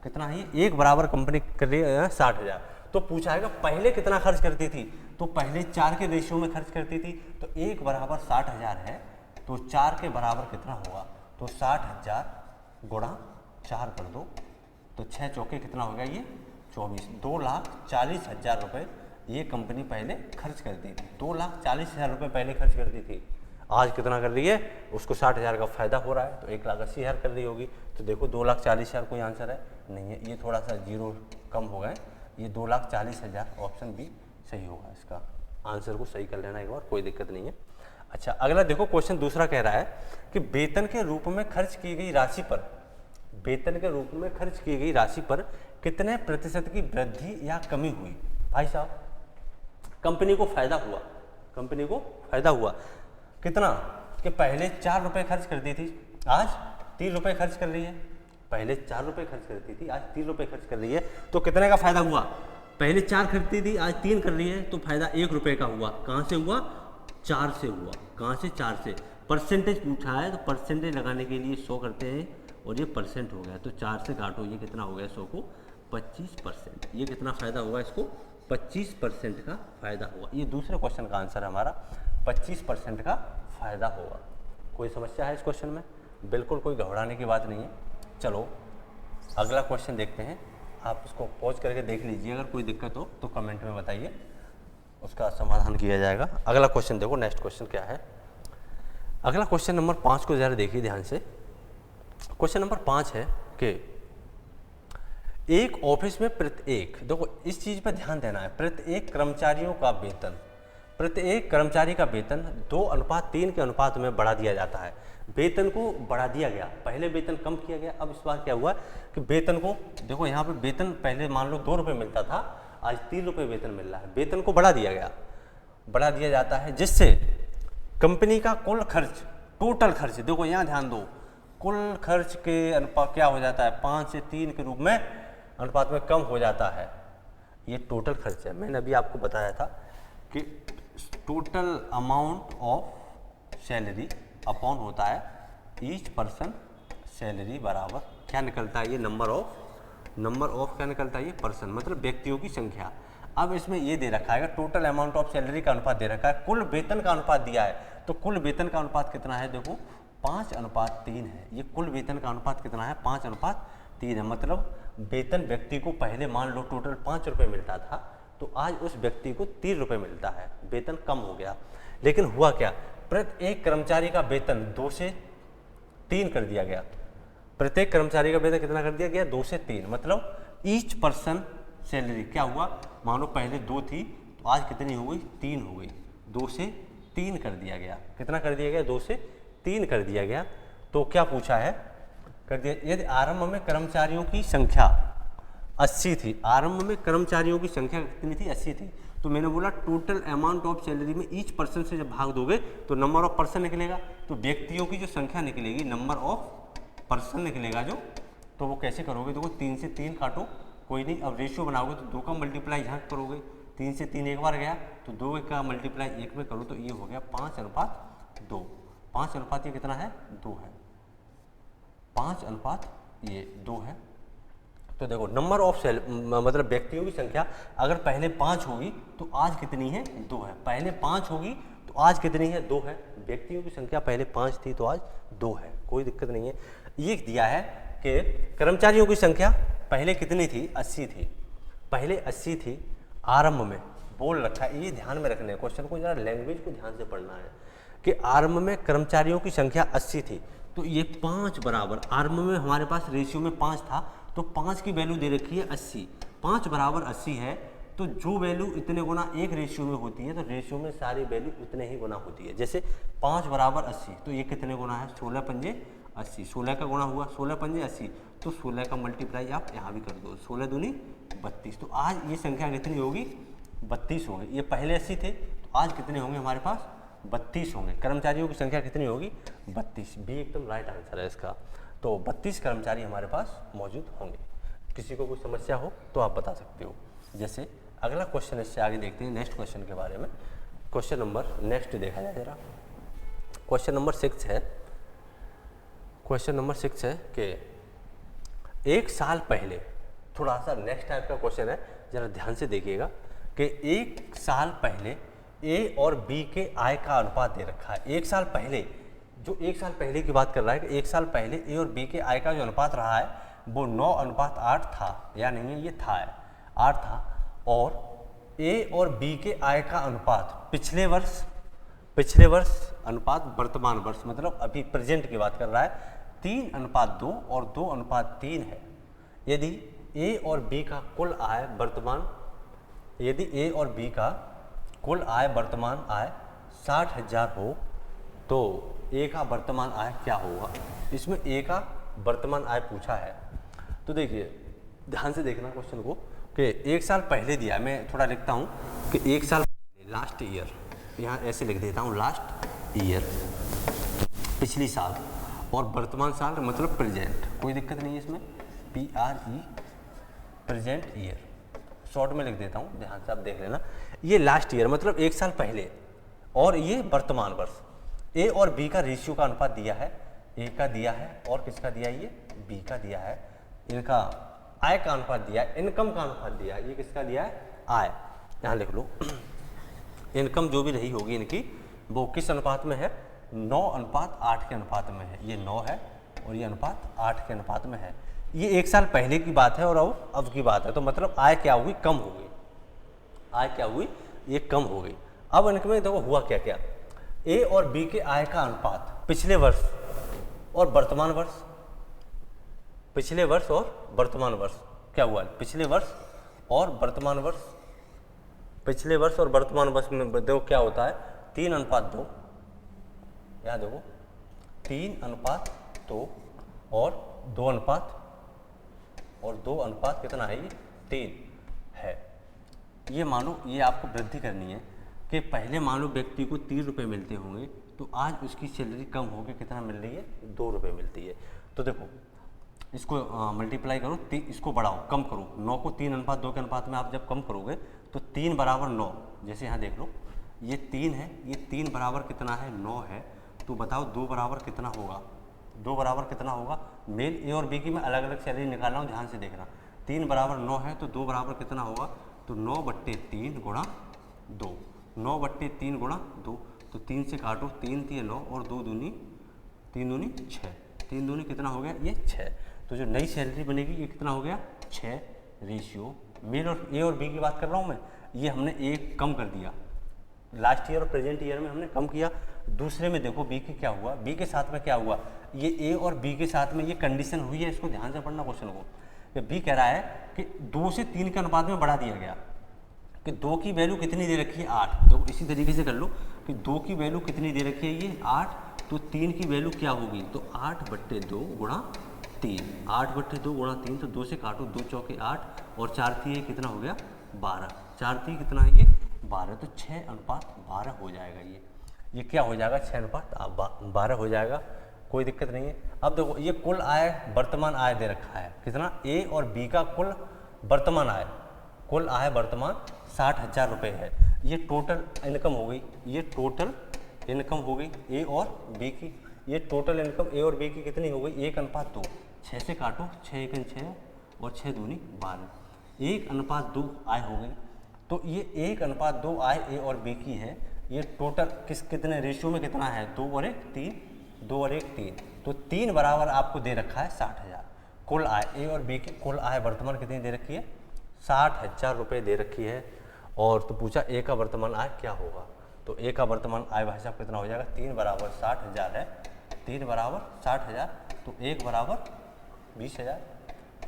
कितना है ये, 1 बराबर कंपनी कर रही है 60,000। तो पूछा है पहले कितना खर्च करती थी, तो पहले 4 के रेशियो में खर्च करती थी। तो 1 बराबर 60,000 है, तो 4 के बराबर कितना होगा, तो 60,000 गुणा 4 कर दो, तो 6 चौके कितना हो गया, ये 24, 2,40,000 रुपये ये कंपनी पहले खर्च करती थी। 2,40,000 रुपये पहले खर्च करती थी, आज कितना कर रही है, उसको 60,000 का फायदा हो रहा है, तो 1,80,000 कर रही होगी। तो देखो 2,40,000 कोई आंसर है नहीं है, ये थोड़ा सा जीरो कम हो गए, ये 2,40,000 ऑप्शन बी सही होगा। इसका आंसर को सही कर लेना एक बार, कोई दिक्कत नहीं है। अच्छा अगला देखो, क्वेश्चन दूसरा कह रहा है कि वेतन के रूप में खर्च की गई राशि पर, वेतन के रूप में खर्च की गई राशि पर कितने प्रतिशत की वृद्धि या कमी हुई। भाई साहब कंपनी को फायदा हुआ, कंपनी को फायदा हुआ कितना, कि पहले 4 रुपये खर्च करती थी, आज 3 रुपये खर्च कर रही है। पहले 4 रुपये खर्च करती थी, आज 3 रुपये खर्च कर रही है। तो कितने का फायदा हुआ, पहले 4 खर्चती थी, आज 3 कर रही है, तो फायदा 1 रुपये का हुआ। कहाँ से हुआ, 4 से हुआ। कहाँ से, 4 से। परसेंटेज पूछा है तो परसेंटेज लगाने के लिए 100 करते हैं और ये परसेंट हो गया, तो 4 से काटो, ये कितना हो गया 100 को 25%। ये कितना फायदा होगा, इसको 25% का फायदा होगा। ये दूसरे क्वेश्चन का आंसर है हमारा, 25% का फायदा होगा। कोई समस्या है इस क्वेश्चन में, बिल्कुल कोई घबराने की बात नहीं है। चलो अगला क्वेश्चन देखते हैं। आप उसको पॉज करके देख लीजिए, अगर कोई दिक्कत हो तो कमेंट में बताइए, उसका समाधान किया जाएगा। अगला क्वेश्चन देखो, नेक्स्ट क्वेश्चन क्या है। अगला क्वेश्चन नंबर 5 को ज़रा देखिए ध्यान से। क्वेश्चन नंबर 5 है कि एक ऑफिस में प्रत्येक, देखो इस चीज़ पर ध्यान देना है, प्रत्येक कर्मचारियों का वेतन, प्रत्येक कर्मचारी का वेतन 2:3 के अनुपात में बढ़ा दिया जाता है। वेतन को बढ़ा दिया गया, पहले वेतन कम किया गया, अब इस बार क्या हुआ कि वेतन को, देखो यहाँ पे वेतन पहले मान लो 2 रुपये मिलता था, आज 3 रुपये वेतन मिल रहा है, वेतन को बढ़ा दिया गया, बढ़ा दिया जाता है, जिससे कंपनी का कुल खर्च, टोटल खर्च, देखो यहाँ ध्यान दो, कुल खर्च के अनुपात क्या हो जाता है, 5 से 3 के रूप में अनुपात में कम हो जाता है। ये टोटल खर्च है, मैंने अभी आपको बताया था कि total amount of salary upon होता है ईच पर्सन सैलरी बराबर क्या निकलता है, ये नंबर ऑफ क्या निकलता है, ये पर्सन, मतलब व्यक्तियों की संख्या। अब इसमें ये दे रखा है टोटल अमाउंट ऑफ सैलरी का अनुपात दे रखा है, कुल वेतन का अनुपात दिया है, तो कुल वेतन का अनुपात कितना है, देखो 5:3 है। ये कुल वेतन का अनुपात कितना है, 5:3 है। मतलब वेतन व्यक्ति को पहले मान लो टोटल 5 रुपये मिलता था, तो आज उस व्यक्ति को 3 रुपये मिलता है, वेतन कम हो गया। लेकिन हुआ क्या, प्रत्येक कर्मचारी का वेतन 2 से 3 कर दिया गया। प्रत्येक कर्मचारी का वेतन कितना कर दिया गया, 2 से 3, मतलब ईच पर्सन सैलरी क्या हुआ, मानो पहले 2 थी तो आज कितनी हो गई, 3 हो गई, 2 से 3 कर दिया गया। कितना कर दिया गया, 2 से 3 कर दिया गया। तो क्या पूछा है, कर दिया, यदि आरंभ में कर्मचारियों की संख्या 80 थी, आरंभ में कर्मचारियों की संख्या कितनी थी, 80 थी, तो मैंने बोला टोटल अमाउंट ऑफ सैलरी में ईच पर्सन से जब भाग दोगे तो नंबर ऑफ पर्सन निकलेगा, तो व्यक्तियों की जो संख्या निकलेगी नंबर ऑफ पर्सन निकलेगा जो, तो वो कैसे करोगे, देखो 3 से 3 काटो, कोई नहीं, अब रेशियो बनाओगे तो 2 का मल्टीप्लाई यहाँ करोगे, 3 से 3 एक बार गया, तो 2 का मल्टीप्लाई 1 में करो तो ये हो गया 5:2। 5 ये कितना है, 2 है, 5:2 है। तो देखो नंबर ऑफ सेल मतलब व्यक्तियों की संख्या अगर पहले 5 होगी तो आज कितनी है, 2 है, पहले 5 होगी तो आज कितनी है, 2 है। व्यक्तियों की संख्या पहले 5 थी तो आज 2 है, कोई दिक्कत नहीं है। ये दिया है कि कर्मचारियों की संख्या पहले कितनी थी, 80 थी, पहले 80 थी, आरंभ में बोल रखा है, ये ध्यान में रखना है, क्वेश्चन को जरा लैंग्वेज को ध्यान से पढ़ना है कि आरंभ में कर्मचारियों की संख्या 80 थी, तो ये 5 बराबर, आरंभ में हमारे पास रेशियो में 5 था, तो 5 की वैल्यू दे रखी है 80, 5 बराबर 80 है, तो जो वैल्यू इतने गुना एक रेशियो में होती है, तो रेशियो में सारी वैल्यू इतने ही गुना होती है। जैसे 5 बराबर 80, तो ये कितने गुना है, 16 पंजे 80, 16 का गुणा हुआ, 16 पंजे 80, तो 16 का मल्टीप्लाई आप यहाँ भी कर दो, 16 दूनी 32, तो आज ये संख्या कितनी होगी, 32 होगी। ये पहले 80 थे, तो आज कितने होंगे हमारे पास, 32 होंगे। कर्मचारियों की संख्या कितनी होगी, 32, बी एकदम राइट आंसर है इसका। तो 32 कर्मचारी हमारे पास मौजूद होंगे। किसी को कोई समस्या हो तो आप बता सकते हो। जैसे अगला क्वेश्चन, इससे आगे देखते हैं नेक्स्ट क्वेश्चन के बारे में। क्वेश्चन नंबर नेक्स्ट देखा जाए जरा, क्वेश्चन नंबर 6 है, क्वेश्चन नंबर 6 है कि एक साल पहले, थोड़ा सा नेक्स्ट टाइप का क्वेश्चन है, जरा ध्यान से देखिएगा कि एक साल पहले ए और बी के आय का अनुपात दे रखा है। एक साल पहले, जो एक साल पहले की बात कर रहा है कि एक साल पहले ए और बी के आय का जो अनुपात रहा है वो 9:8 था, या नहीं है, ये था 8 था, और ए और बी के आय का अनुपात पिछले वर्ष अनुपात वर्तमान वर्ष, मतलब अभी प्रेजेंट की बात कर रहा है, 3:2 और 2:3 है। यदि ए और बी का कुल आय वर्तमान, यदि ए और बी का कुल आय वर्तमान आय 60,000 हो तो ए का वर्तमान आय क्या होगा। इसमें ए का वर्तमान आय पूछा है, तो देखिए ध्यान से देखना क्वेश्चन को कि एक साल पहले दिया, मैं थोड़ा लिखता हूँ कि एक साल लास्ट ईयर, यहाँ ऐसे लिख देता हूँ लास्ट ईयर, पिछली साल, और वर्तमान साल मतलब प्रेजेंट, कोई दिक्कत नहीं है इसमें, PRE प्रेजेंट ईयर, शॉर्ट में लिख देता हूँ, ध्यान से आप देख लेना। ये लास्ट ईयर मतलब एक साल पहले, और ये वर्तमान वर्ष। ए और बी का रेशियो का अनुपात दिया है, ए का दिया है और किसका दिया है, ये बी का दिया है। इनका आय का अनुपात दिया है, इनकम का अनुपात दिया है, ये किसका दिया है, आय, यहाँ लिख लो। इनकम जो भी रही होगी इनकी, वो किस अनुपात में है, 9:8 के अनुपात में है। ये 9 है और ये अनुपात 8 के अनुपात में है। ये 1 साल पहले की बात है और अब की बात है, तो मतलब आय क्या हुई, कम हो गई। आय क्या हुई, ये कम हो गई। अब इनमें देखो हुआ क्या क्या, ए और बी के आय का अनुपात पिछले वर्ष और वर्तमान वर्ष, पिछले वर्ष और वर्तमान वर्ष क्या हुआ, पिछले वर्ष और वर्तमान वर्ष, पिछले वर्ष और वर्तमान वर्ष में देखो क्या होता है, 3:2, याद देखो 3:2 और 2:2 कितना है, ये 3 है। ये मानो ये आपको वृद्धि करनी है कि पहले मानो व्यक्ति को 3 रुपये मिलते होंगे, तो आज उसकी सैलरी कम होकर कितना मिल रही है, 2 रुपये मिलती है। तो देखो इसको मल्टीप्लाई करो, इसको बढ़ाओ, कम करो, 9 को 3:2 के अनुपात में आप जब कम करोगे तो 3 बराबर 9, जैसे यहाँ देख लो ये 3 है, ये 3 बराबर कितना है, 9 है, तो बताओ 2 बराबर कितना होगा, 2 बराबर कितना होगा। मेल ए और बी की मैं अलग अलग सैलरी निकाल रहा हूँ, ध्यान से देखना। 3 बराबर 9 है तो 2 बराबर कितना होगा, तो 9/3 गुणा 2, 9/3 गुणा 2, तो 3 से काटो, 3 3 9 और 2 दूनी 3 दूनी 6, 3 दूनी कितना हो गया, ये 6। तो जो नई सैलरी बनेगी ये कितना हो गया, 6 रेशियो। मेल और ए और बी की बात कर रहा हूँ मैं, ये हमने एक कम कर दिया, लास्ट ईयर और प्रेजेंट ईयर में हमने कम किया। दूसरे में देखो बी के क्या हुआ, बी के साथ में क्या हुआ, ये ए और बी के साथ में ये कंडीशन हुई है, इसको ध्यान से पढ़ना क्वेश्चन को। कि बी कह रहा है कि 2 से 3 के अनुपात में बढ़ा दिया गया, कि 2 की वैल्यू कितनी दे रखी है, 8। तो इसी तरीके से कर लो कि 2 की वैल्यू कितनी दे रखी है, ये 8, तो 3 की वैल्यू क्या होगी, तो 8/2 गुणा 3, 8/2 गुणा 3, तो 2 से काटो, 2 चौके 8 और 4 थी, ये कितना हो गया, 12, 4 थी कितना है, ये 12, तो 6:12 हो जाएगा। ये क्या हो जाएगा, 6:12 हो जाएगा, कोई दिक्कत नहीं है। अब देखो ये कुल आय, वर्तमान आय दे रखा है कितना, ए और बी का कुल वर्तमान आय, कुल आय वर्तमान 60,000 रुपये है। ये टोटल इनकम हो गई, ये टोटल इनकम हो गई ए और बी की, ये टोटल इनकम ए और बी की कितनी हो गई, 1:2, 6 से काटो, 6 1 6 और 6 दूनी 12, 1:2 आय हो गई। तो ये 1:2 आय ए और बी की है। ये टोटल कितने रेशियो में कितना है, 2 और 1 3, 2 और 1 3, तो 3 बराबर आपको दे रखा है 60,000। कुल आय ए और बी की कुल आय वर्तमान कितनी दे रखी है, 60,000 रुपये दे रखी है। और तो पूछा ए का वर्तमान आय क्या होगा, तो ए का वर्तमान आय भाई साहब कितना हो जाएगा, 3 बराबर 60,000 है, 3 बराबर 60,000, तो 1 बराबर 20,000,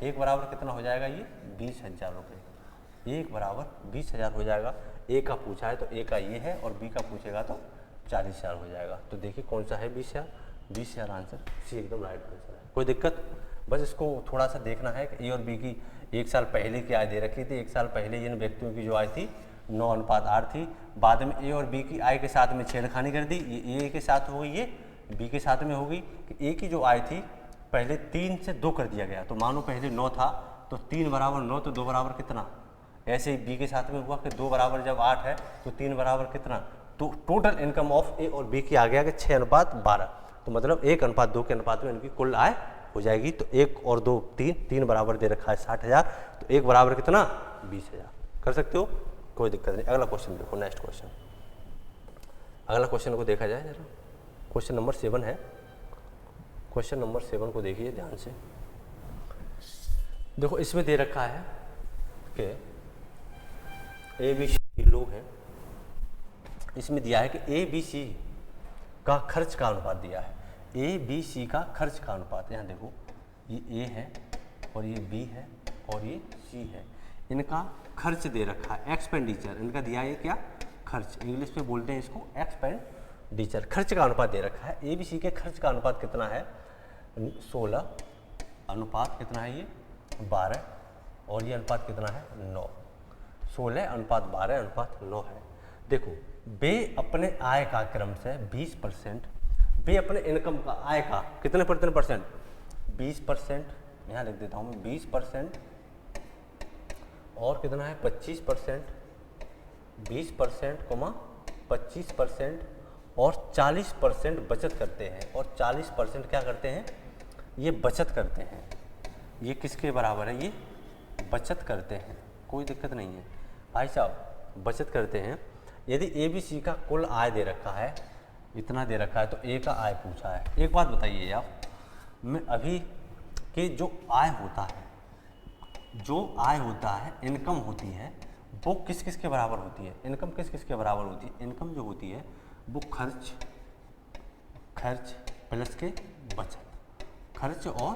1 बराबर कितना हो जाएगा, ये 20,000 रुपये, 1 बराबर 20,000 हो जाएगा। ए का पूछा है तो ए का ये है और बी का पूछेगा तो 40,000 हो जाएगा। तो देखिए कौन सा है 20,000, 20,000 आंसर सी एकदम राइट आंसर है। कोई दिक्कत, बस इसको थोड़ा सा देखना है कि ए और बी की 1 साल पहले की आय दे रखी थी, 1 साल पहले इन व्यक्तियों की जो आय थी 9:8 थी, बाद में ए और बी की आय के साथ में छेड़खानी कर दी, ये ए के साथ हो गई, ये बी के साथ में हो गई। कि ए की जो आय थी पहले 3 से 2 कर दिया गया, तो मानो पहले 9 था तो 3 बराबर 9, तो 2 बराबर कितना, ऐसे ही बी के साथ में हुआ कि 2 बराबर जब 8 है तो 3 बराबर कितना, तो टोटल इनकम ऑफ ए और बी की आ गया कि 6:12, तो मतलब 1:2 के अनुपात में इनकी कुल आय हो जाएगी। तो 1 और 2 3 बराबर दे रखा है 60,000, तो 1 बराबर कितना, 20,000। कर सकते हो, कोई दिक्कत नहीं। अगला क्वेश्चन देखो, नेक्स्ट क्वेश्चन, अगला क्वेश्चन को देखा जाए जरा, क्वेश्चन नंबर 7 है। क्वेश्चन नंबर 7 को देखिए ध्यान से। देखो इसमें दे रखा है कि ए बी सी लोग हैं, इसमें दिया है कि ए बी सी का खर्च का अनुपात दिया है, ए बी सी का खर्च का अनुपात। यहाँ देखो ये ए है और ये बी है और ये सी है, इनका खर्च दे रखा है, एक्सपेंडिचर इनका दिया है, क्या खर्च, इंग्लिश में बोलते हैं इसको एक्सपेंडिचर। खर्च का अनुपात दे रखा है, ए बी सी के खर्च का अनुपात कितना है, 16 अनुपात कितना है, ये 12, और ये अनुपात कितना है, 9, 16:12:9 है। देखो वे अपने आय का क्रम से 20%, वे अपने इनकम का आय का कितने %, 20%, यहाँ लिख देता हूँ मैं 20%, और कितना है 25%, 20%, 25% और 40% बचत करते हैं, और 40% क्या करते हैं, ये बचत करते हैं। ये किसके बराबर है, ये बचत करते हैं, कोई दिक्कत नहीं है भाई साहब, बचत करते हैं। यदि ए बी सी का कुल आय दे रखा है, इतना दे रखा है, तो ए का आय पूछा है। एक बात बताइए आप, मैं अभी कि जो आय होता है, इनकम होती है, वो किस किस के बराबर होती है? इनकम किस किस के बराबर होती है? इनकम जो होती है वो खर्च प्लस के बचत, खर्च और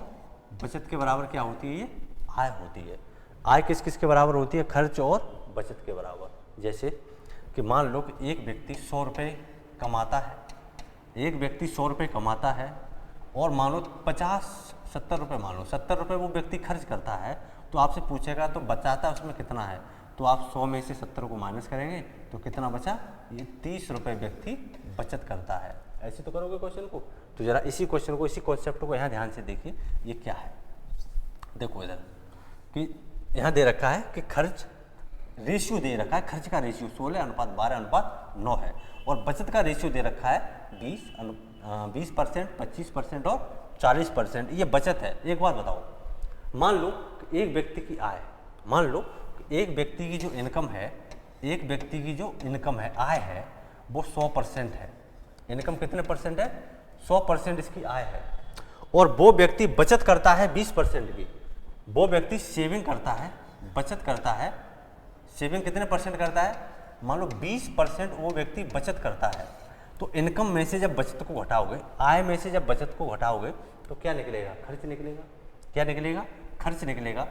बचत के बराबर क्या होती है? ये आय होती है। आय किस किस के बराबर होती है? खर्च और बचत के बराबर। जैसे कि मान लो कि एक व्यक्ति 100 रुपये कमाता है, और मान लो 50-70 रुपये, मान लो 70 रुपये वो व्यक्ति खर्च करता है, तो आपसे पूछेगा तो बचाता उसमें कितना है, तो आप 100 में से 70 को माइनस करेंगे तो कितना बचा? ये 30 रुपये व्यक्ति बचत करता है। ऐसे तो करोगे क्वेश्चन को। तो जरा इसी क्वेश्चन को, इसी कॉन्सेप्ट को यहाँ ध्यान से देखिए, ये क्या है। देखो इधर कि यहाँ दे रखा है कि खर्च रेशियो दे रखा है, खर्च का रेशियो 16:12:9 है, और बचत का रेशियो दे रखा है 20%, 25% और 40%। ये बचत है। एक बात बताओ, मान लो कि एक व्यक्ति की आय, मान लो कि एक व्यक्ति की जो इनकम है, आय है, वो 100% है। इनकम कितने परसेंट है? 100% इसकी आय है, और वो व्यक्ति बचत करता है 20% की। वो व्यक्ति सेविंग करता है, बचत करता है। सेविंग कितने परसेंट करता है? मान लो 20% वो व्यक्ति बचत करता है। तो इनकम में से जब बचत को घटाओगे, आय में से जब बचत को घटाओगे, तो क्या निकलेगा? खर्च निकलेगा। क्या निकलेगा? खर्च निकलेगा।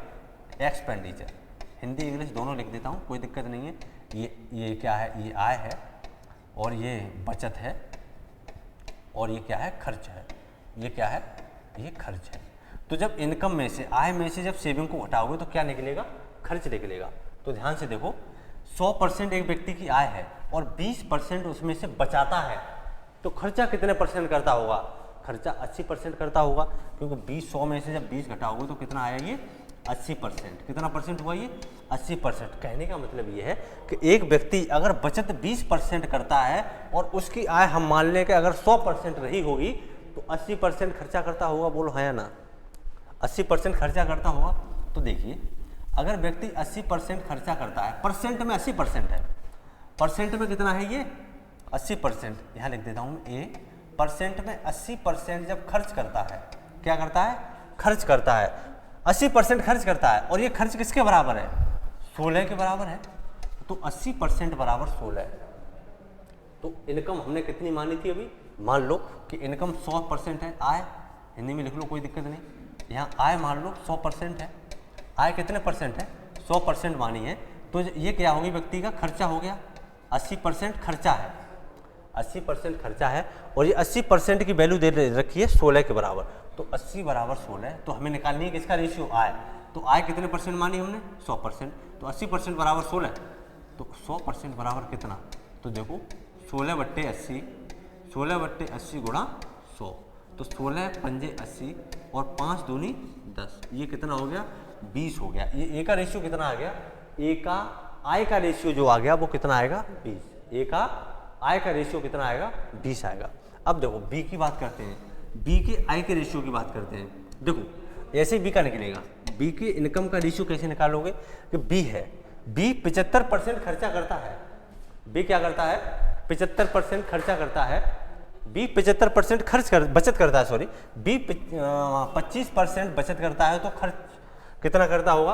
एक्सपेंडिचर, हिंदी इंग्लिश दोनों लिख देता हूँ, कोई दिक्कत नहीं है। ये क्या है? ये आय है, और ये बचत है, और ये क्या है? खर्च है। ये क्या है? ये खर्च है। तो जब इनकम में से, आय में से जब सेविंग को घटाओगे तो क्या निकलेगा? खर्च निकलेगा। तो ध्यान से देखो, 100% एक व्यक्ति की आय है और 20% उसमें से बचाता है, तो खर्चा कितने परसेंट करता होगा? खर्चा 80% करता होगा, क्योंकि 100 में से जब 20 घटाओगे तो कितना आया? ये 80%। कितना परसेंट हुआ? ये 80%। कहने का मतलब ये है कि एक व्यक्ति अगर बचत 20% करता है और उसकी आय हम मान लें कि अगर 100% रही होगी, तो 80% खर्चा करता होगा। बोलो है या ना? 80% खर्चा करता होगा। तो देखिए, अगर व्यक्ति 80% खर्चा करता है, परसेंट में 80% है, परसेंट में कितना है? ये 80%। यहाँ लिख देता हूँ ए, परसेंट में 80% जब खर्च करता है, क्या करता है? खर्च करता है। 80% खर्च करता है, और ये खर्च किसके बराबर है? 16 के बराबर है। तो 80% बराबर 16। तो इनकम हमने कितनी मानी थी अभी? मान लो कि इनकम 100% है, आय हिंदी में लिख लो, कोई दिक्कत नहीं। यहाँ आय मान लो 100% है। आय कितने परसेंट है? 100% मानी है। तो ये क्या होगी? व्यक्ति का खर्चा हो गया। 80% खर्चा है, 80% खर्चा है, और ये 80% की वैल्यू दे रखी है 16 के बराबर। तो 80 बराबर 16, तो हमें निकालनी है किसका रेशियो? आय। तो आय कितने परसेंट मानी हमने? 100%। तो 80% बराबर 16, तो 100% बराबर कितना? तो देखो 16/80, 16/80 गुणा 100, तो 16 पंजे 80 और 5 दूनी 10, ये कितना हो गया? 20 हो गया। ये ए का रेशियो कितना आ गया? ए का आय का रेशियो जो आ गया वो कितना आएगा? 20। ए का आय का रेशियो कितना आएगा? 20 आएगा। अब देखो बी की बात करते हैं, बी के आय के रेशियो की बात करते हैं। देखो ऐसे बी का निकलेगा। बी के इनकम का रेशियो कैसे निकालोगे? कि बी है, बी 75% खर्चा करता है। बी क्या करता है? 75% खर्चा करता है। बी 75% बचत करता है, सॉरी, बी 25% बचत करता है, तो खर्च कितना करता होगा?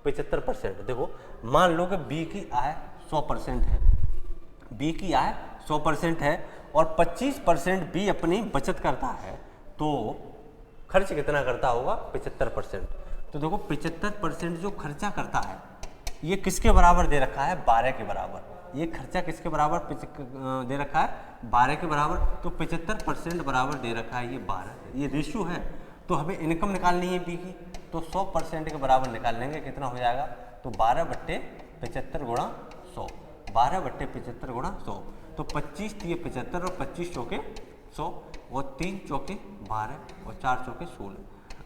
75%। देखो मान लो कि बी की आय 100% है, बी की आय 100% है, और 25% बी अपनी बचत करता है, तो खर्च कितना करता होगा? 75%। तो देखो 75% जो खर्चा करता है, ये किसके बराबर दे रखा है? 12 के बराबर। ये खर्चा किसके बराबर दे रखा है? 12 के बराबर। तो 75% बराबर दे रखा है ये 12, ये रेशियो है। तो हमें इनकम निकालनी है बी की, तो 100% के बराबर निकाल लेंगे। कितना हो जाएगा? तो 12/75 गुणा 100, 12/75 गुणा 100, तो 25 × 75 और 25 चौके 100, और 3 चौके 12 और 4 चौके 16।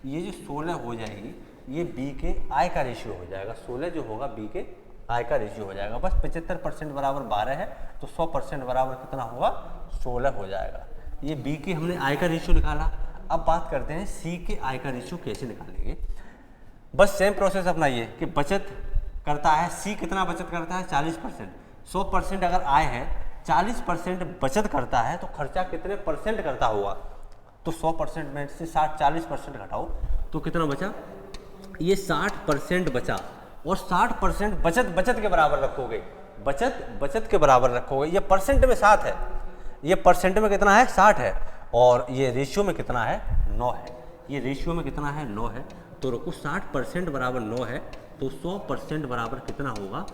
ये जो 16 हो जाएगी, ये बी के आय का रेशियो हो जाएगा। 16 जो होगा बी के आय का रेशियो हो जाएगा। बस 75% बराबर 12 है, तो 100% बराबर कितना होगा? 16 हो जाएगा। ये बी के हमने आय का रेशियो निकाला। अब बात करते हैं सी के आय का रेशियो कैसे निकालेंगे। बस सेम प्रोसेस अपनाइए कि बचत करता है, सी कितना बचत करता है? 40%। 100% अगर आय है, 40% बचत करता है, तो खर्चा कितने परसेंट करता होगा? तो 100% में से 40% घटाओ, तो कितना बचा, ये 60% बचा, और 60% बचत के बराबर रखोगे, बचत के बराबर रखोगे। ये परसेंट में 7 है, ये परसेंट में कितना है 60 है, और ये रेशियो में कितना है 9 है, ये रेशियो में कितना है 9 है। तो रुको 60% बराबर 9 है, तो 100% बराबर कितना होगा,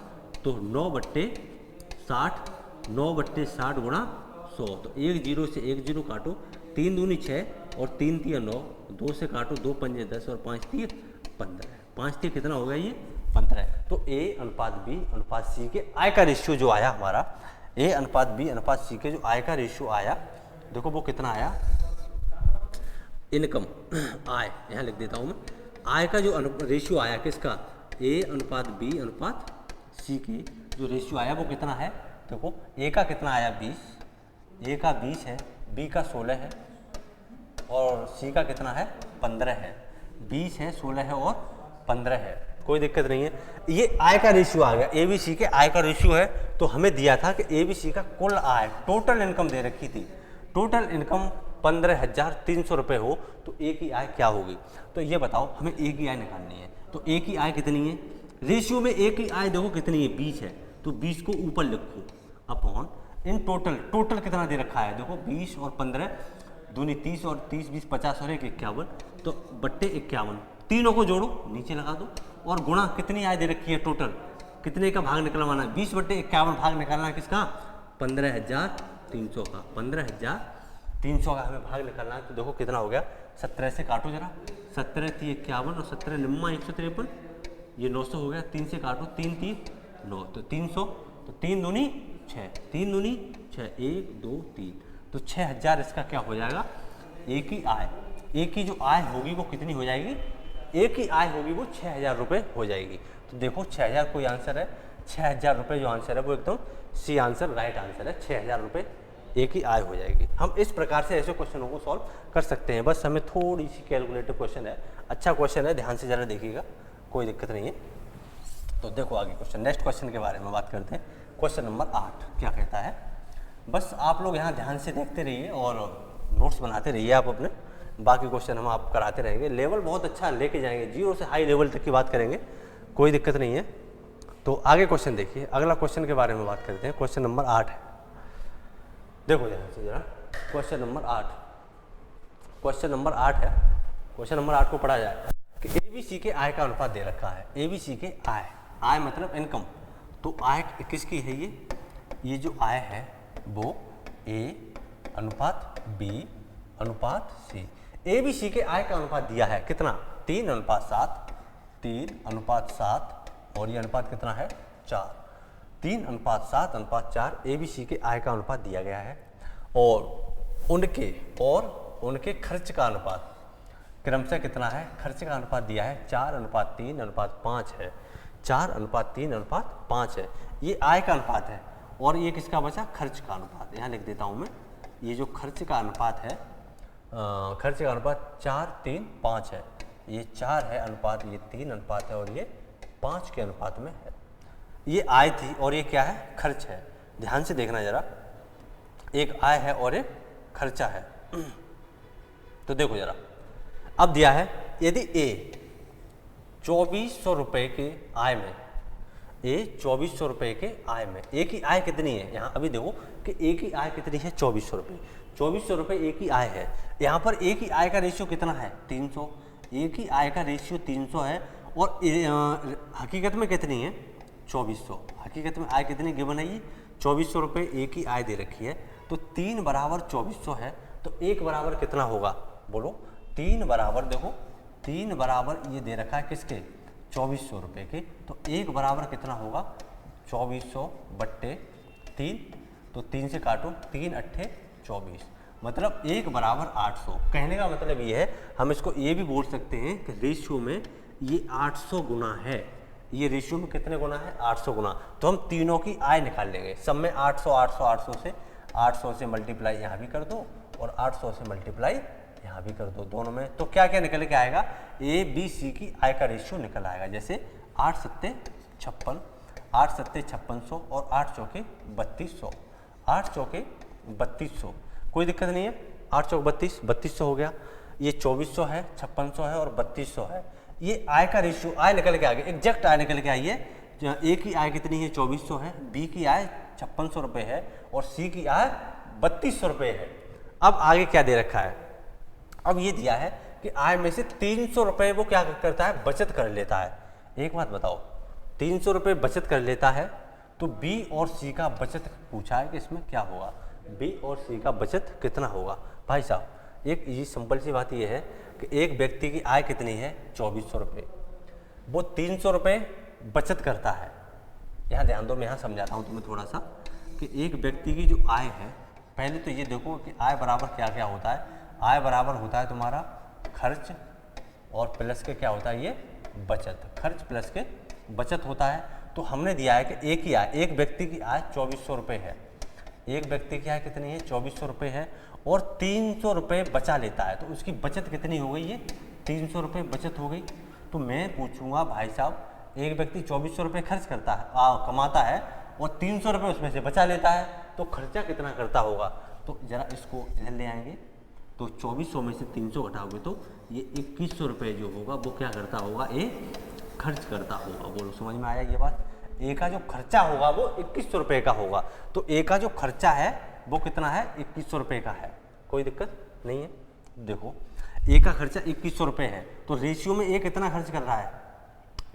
तो 9/60, 9/60 गुणा 100। तो एक जीरो से एक जीरो काटो, 3 दूनी 6 और 3 तिया 9, 2 से काटो, 2 पंजे 10 और 5 तिया 15, 5 तिया कितना हो गया ये 15 है। तो A अनुपात B अनुपात C के आय का रेशियो जो आया हमारा, A अनुपात B अनुपात C के जो आय का रेशियो आया, देखो वो कितना आया, इनकम आय, यहाँ लिख देता हूँ मैं, आय का जो रेशियो आया किसका, A अनुपात B अनुपात C के जो रेशियो आया वो कितना है, देखो A का कितना आया 20, A का 20 है, B का 16 है, और C का कितना है 15 है, 20 है, 16 है और 15 है, कोई दिक्कत नहीं है। ये आय का रेशियो आ गया, ABC के आय का रेशियो है। तो हमें दिया था कि ABC का कुल आय, टोटल इनकम दे रखी थी, टोटल इनकम 15,300 रुपये हो तो A की आय क्या होगी। तो ये बताओ हमें A की आय निकालनी है, तो A की आय कितनी है, रेशियो में A की आय देखो कितनी है 20 है, तो 20 को ऊपर लिखो अपॉन इन टोटल कितना दे रखा है, देखो 20 और 15 दूनी 30 और 30 20 50 और 1 51, तो बट्टे 51, तीनों को जोड़ो नीचे लगा दो, और गुणा कितनी आय दे रखी है टोटल, कितने का भाग निकलवाना है, 20/51 भाग निकालना है किसका, 15,300 का, 15,300 का हमें भाग निकालना है। तो देखो कितना हो गया, 17 से काटो जरा, 17 3 51 और 17 निम्मा 153, ये 900 हो गया, 3 से काटो, 3 3 9, तो 300, तो 3 दूनी 6, 3 दूनी 6, 1 2 3, तो 6,000 इसका क्या हो जाएगा, A की आय, A की जो आय होगी वो कितनी हो जाएगी, A की आय होगी वो 6,000 रुपये हो जाएगी। तो देखो 6,000 कोई आंसर है, 6,000 रुपये जो आंसर है वो एकदम सी आंसर, राइट आंसर है, 6,000 रुपये A की आय हो जाएगी। हम इस प्रकार से ऐसे क्वेश्चनों को सॉल्व कर सकते हैं, बस हमें थोड़ी सी कैलकुलेटिव क्वेश्चन है, अच्छा क्वेश्चन है, ध्यान से ज़रा देखिएगा, कोई दिक्कत नहीं है। तो देखो आगे क्वेश्चन, नेक्स्ट क्वेश्चन के बारे में बात करते हैं। क्वेश्चन नंबर 8 क्या कहता है, बस आप लोग यहाँ ध्यान से देखते रहिए और नोट्स बनाते रहिए आप अपने, बाकी क्वेश्चन हम आप कराते रहेंगे, लेवल बहुत अच्छा लेके जाएंगे, 0 से हाई लेवल तक की बात करेंगे, कोई दिक्कत नहीं है। तो आगे क्वेश्चन देखिए, अगला क्वेश्चन के बारे में बात करते हैं, क्वेश्चन नंबर 8 है, देखो ध्यान से जरा, क्वेश्चन नंबर 8, क्वेश्चन नंबर 8 है, क्वेश्चन नंबर 8 को पढ़ा जाए कि ABC के आय का अनुपात दे रखा है, ABC के आय मतलब इनकम, तो आय किसकी है ये जो आय है वो A अनुपात B अनुपात C, ABC के आय का अनुपात दिया है कितना, 3:7, 3:7, और ये अनुपात कितना है 4, 3:7:4 ABC के आय का अनुपात दिया गया है, और उनके खर्च का अनुपात क्रमशः कितना है, खर्च का अनुपात दिया है 4:3:5 है, 4:3:5 है, ये आय का अनुपात है, और ये किसका बचा, खर्च का अनुपात, यहाँ लिख देता हूँ मैं, ये जो खर्च का अनुपात है, खर्च का अनुपात 4:3:5 है, ये 4 है अनुपात, ये 3 अनुपात है, और ये 5 के अनुपात में है। ये आय थी और ये क्या है, खर्च है, ध्यान से देखना जरा, एक आय है और एक खर्चा है। तो देखो जरा, अब दिया है यदि A 2400 रुपये के आय में, A 2400 रुपये के आय में, A की आय कितनी है, यहाँ अभी देखो कि A की आय कितनी है 2400 रुपये, 2400 रुपये A की आय है, यहाँ पर A की आय का रेशियो कितना है 300, A की आय का रेशियो 300 है, और हकीकत में कितनी है 2400, हकीकत में आय कितनी गिवन है ये 2400 रुपये A की आय दे रखी है, तो 3 बराबर 2400 है, तो 1 बराबर कितना होगा बोलो, 3 बराबर, देखो 3 बराबर ये दे रखा है किसके 2400 रुपये के, तो 1 बराबर कितना होगा 2400/3, तो 3 से काटो, 3 8 24, मतलब 1 बराबर 800। कहने का मतलब ये है, हम इसको ये भी बोल सकते हैं कि रेशियो में ये 800 गुना है, ये रेशियो में कितने गुना है 800 गुना, तो हम तीनों की आय निकाल लेंगे, सब में 800 800 800 से मल्टीप्लाई यहाँ भी कर दो, और 800 से मल्टीप्लाई यहाँ भी कर दो, दोनों में, तो क्या क्या निकल के आएगा, ABC की आय का रेशियो निकल आएगा, जैसे 8 7 56, 8 7 5600 और 8 चौके 3200, 8 चौके 3200, कोई दिक्कत नहीं है, 8 चौक 32, 3200 हो गया। ये 2400 है, 5600 है और 3200 है। ये आय का रेशियो, आय निकल के आ गया, एग्जैक्ट आय निकल के आई है। ए की आय कितनी है 2400 है, बी की आय 5600 रुपये है और सी की आय 3200 रुपये है। अब आगे क्या दे रखा है, अब ये दिया है कि आय में से 300 रुपये वो क्या करता है, बचत कर लेता है। एक बात बताओ, 300 रुपये बचत कर लेता है तो बी और सी का बचत पूछा है कि इसमें क्या होगा, बी और सी का बचत कितना होगा। भाई साहब एक ये सिंपल सी बात ये है कि एक व्यक्ति की आय कितनी है 2400 रुपये, वो 300 रुपये बचत करता है। यहाँ ध्यान दो, मैं यहाँ समझाता हूँ तुम्हें थोड़ा सा कि एक व्यक्ति की जो आय है, पहले तो ये देखो कि आय बराबर क्या क्या होता है। आय बराबर होता है तुम्हारा खर्च और प्लस के क्या होता है ये बचत, खर्च प्लस के बचत होता है। तो हमने दिया है कि एक ही आय, एक व्यक्ति की आय 2400 रुपये है, एक व्यक्ति की आय कितनी है 2400 रुपये है और 300 रुपये बचा लेता है, तो उसकी बचत कितनी हो गई, ये 300 रुपये बचत हो गई। तो मैं पूछूंगा भाई साहब एक व्यक्ति 2400 रुपये खर्च करता है, कमाता है और 300 रुपये उसमें से बचा लेता है, तो खर्चा कितना करता होगा। तो जरा इसको इधर ले आएंगे, तो 2400 में से 300 घटाओगे तो ये 2100 रुपये जो होगा वो क्या करता होगा, ए खर्च करता होगा। बोलो समझ में आया ये बात। ए का जो खर्चा होगा वो 2100 रुपये का होगा, तो ए का जो खर्चा है वो कितना है 2100 रुपये का है, कोई दिक्कत नहीं है। देखो ए का खर्चा 2100 रुपये है, तो रेशियो में ए कितना खर्च कर रहा है,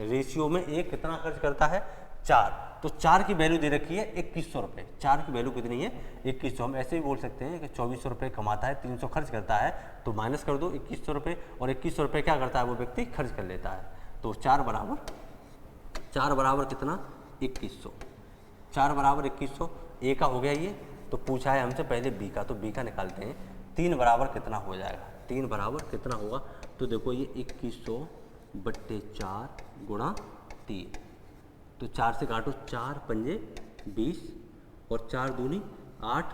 रेशियो में ए कितना खर्च करता है 4, तो 4 की वैल्यू दे रखी है 2100 रुपये, 4 की वैल्यू कितनी है 2100। हम ऐसे भी बोल सकते हैं कि 2400 रुपये कमाता है, 300 खर्च करता है, तो माइनस कर दो 2100 रुपये और 2100 रुपये क्या करता है वो व्यक्ति खर्च कर लेता है। तो 4 बराबर कितना 2100, 4 बराबर 2100 ए का हो गया ये। तो पूछा है हमसे पहले बी का, तो बी का निकालते हैं। 3 बराबर कितना हो जाएगा, 3 बराबर कितना होगा, तो देखो ये 2100 बट्टे 4 गुणा 3, तो 4 से काटो, 4 पंजे 20 और 4 दूनी 8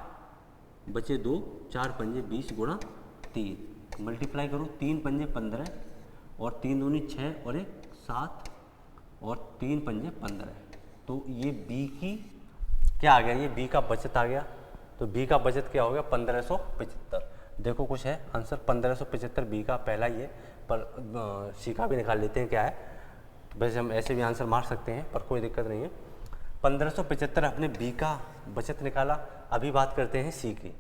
बचे 2, 4 पंजे 20 गुणा 3 मल्टीप्लाई करो, 3 पंजे 15 और 3 दूनी 6 और 1 7 और 3 पंजे 15, तो ये बी की क्या आ गया, ये बी का बचत आ गया। तो बी का बचत क्या हो गया 1575। देखो कुछ है आंसर 1575 बी का पहला ही है, पर सी का भी निकाल लेते हैं क्या है। वैसे हम ऐसे भी आंसर मार सकते हैं पर कोई दिक्कत नहीं है। 1575 अपने बी का बचत निकाला। अभी बात करते हैं सी की।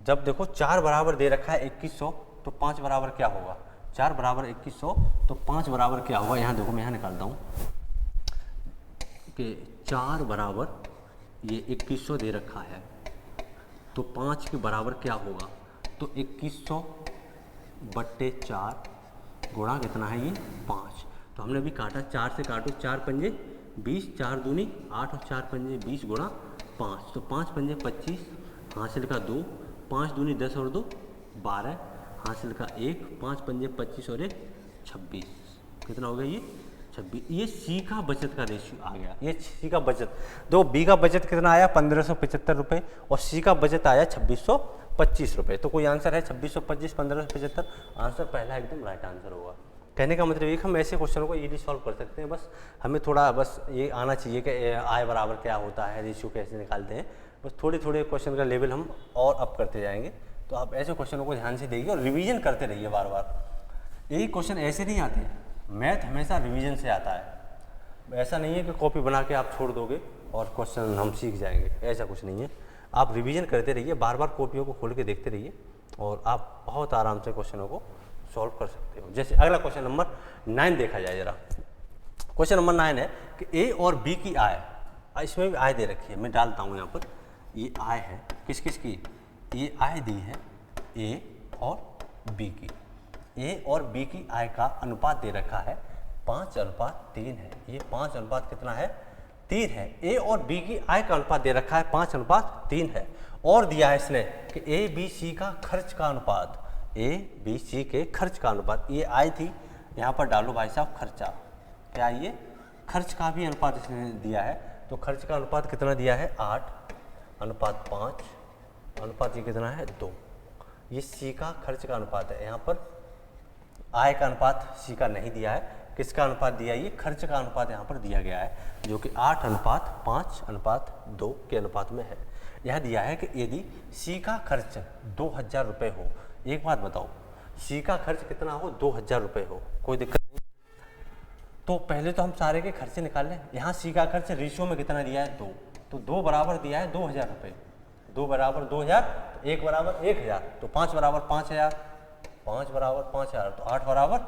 जब देखो 4 बराबर दे रखा है 2100, तो 5 बराबर क्या होगा, 4 बराबर 2100 तो 5 बराबर क्या होगा। यहाँ देखो मैं यहाँ निकालता हूँ कि 4 बराबर ये 2100 दे रखा है, तो 5 के बराबर क्या होगा, तो 2100 बट्टे 4 गुणा कितना है ये 5। तो हमने अभी काटा, 4 से काटो, 4 पंजे 20, 4 दूनी 8 और 4 पंजे 20 गुणा 5, तो 5 पंजे 25, हासिल का 2, 5 दूनी 10 और 2 12, हासिल का 1, 5 पंजे 25 और 1 26, कितना हो गया ये 26। ये सी का बचत का रेशियो आ गया, ये सी का बचत। दो बी का बचत कितना आया 1575 रुपये और सी का बचत आया 2625 रुपये। तो कोई आंसर है 2625 1575, आंसर पहला एकदम राइट आंसर होगा। कहने का मतलब एक हम ऐसे क्वेश्चनों को इजीली सॉल्व कर सकते हैं, बस हमें थोड़ा बस ये आना चाहिए कि आय बराबर क्या होता है, रेशियो कैसे निकालते हैं। बस थोड़े थोड़े क्वेश्चन का लेवल हम और अप करते जाएंगे। तो आप ऐसे क्वेश्चनों को ध्यान से देखिए और रिवीजन करते रहिए बार बार। यही क्वेश्चन ऐसे नहीं आते, मैथ हमेशा रिवीजन से आता है। ऐसा नहीं है कि कॉपी बना के आप छोड़ दोगे और क्वेश्चन हम सीख जाएंगे, ऐसा कुछ नहीं है। आप रिवीजन करते रहिए, बार बार कॉपियों को खोल के देखते रहिए और आप बहुत आराम से क्वेश्चनों को सॉल्व कर सकते हो। जैसे अगला क्वेश्चन नंबर 9 देखा जाए जरा। क्वेश्चन नंबर 9 है कि ए और बी की आय, इसमें भी आय दे रखी है, मैं डालता हूँ यहाँ पर। ये आय है किस किस की, ये आय दी है ए और बी की। ए और बी की आय का अनुपात दे रखा है 5:3 है। ये 5 कितना है 3 है। ए और बी की आय का अनुपात दे रखा है 5:3 है। और दिया है इसने कि ए बी सी का खर्च का अनुपात, ए बी सी के खर्च का अनुपात, ये आय थी, यहाँ पर डालो भाई साहब खर्चा। क्या ये खर्च का भी अनुपात इसने दिया है, तो खर्च का अनुपात कितना दिया है 8:5 अनुपात ये कितना है 2। ये सी का खर्च का अनुपात है। यहाँ पर आय का अनुपात सी का नहीं दिया है, किसका अनुपात दिया है, ये खर्च का अनुपात यहाँ पर दिया गया है जो कि 8:5:2 के अनुपात में है। यह दिया है कि यदि सी का खर्च 2000 रुपये हो। एक बात बताओ, सी का खर्च कितना हो, 2000 रुपये हो, कोई दिक्कत नहीं। तो पहले तो हम सारे के खर्चे निकाल लें। यहाँ सी का खर्च रेशियो में कितना दिया है, 2, तो 2 बराबर दिया है 2000 रुपये, 2 बराबर 2000, 1 बराबर 1000, तो 5 बराबर 5000, 5 बराबर 5000, तो 8 बराबर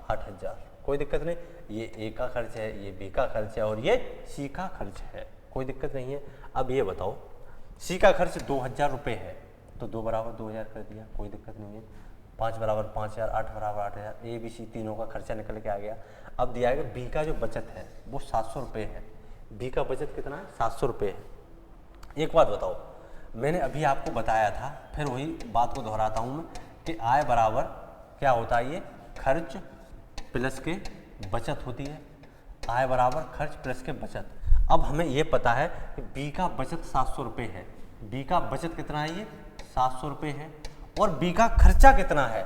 8000, कोई दिक्कत नहीं। ये ए का खर्च है, ये बी का खर्च है और ये सी का खर्च है, कोई दिक्कत नहीं है। अब ये बताओ सी का खर्च 2000 रुपये है, तो 2 बराबर 2000 कर दिया, कोई दिक्कत नहीं है। 5 बराबर 5000, 8 बराबर 8000, ए बी सी तीनों का खर्चा निकल के आ गया। अब दिया है कि बी का जो बचत है वो 700 रुपये है। बी का बचत कितना है, 700 रुपये है। एक बात बताओ, मैंने अभी आपको बताया था, फिर वही बात को दोहराता हूँ मैं, कि आय बराबर क्या होता है, ये खर्च प्लस के बचत होती है। आय बराबर खर्च प्लस के बचत। अब हमें ये पता है कि बी का बचत 700 रुपये है, बी का बचत कितना है, ये 700 रुपये है। और बी का खर्चा कितना है,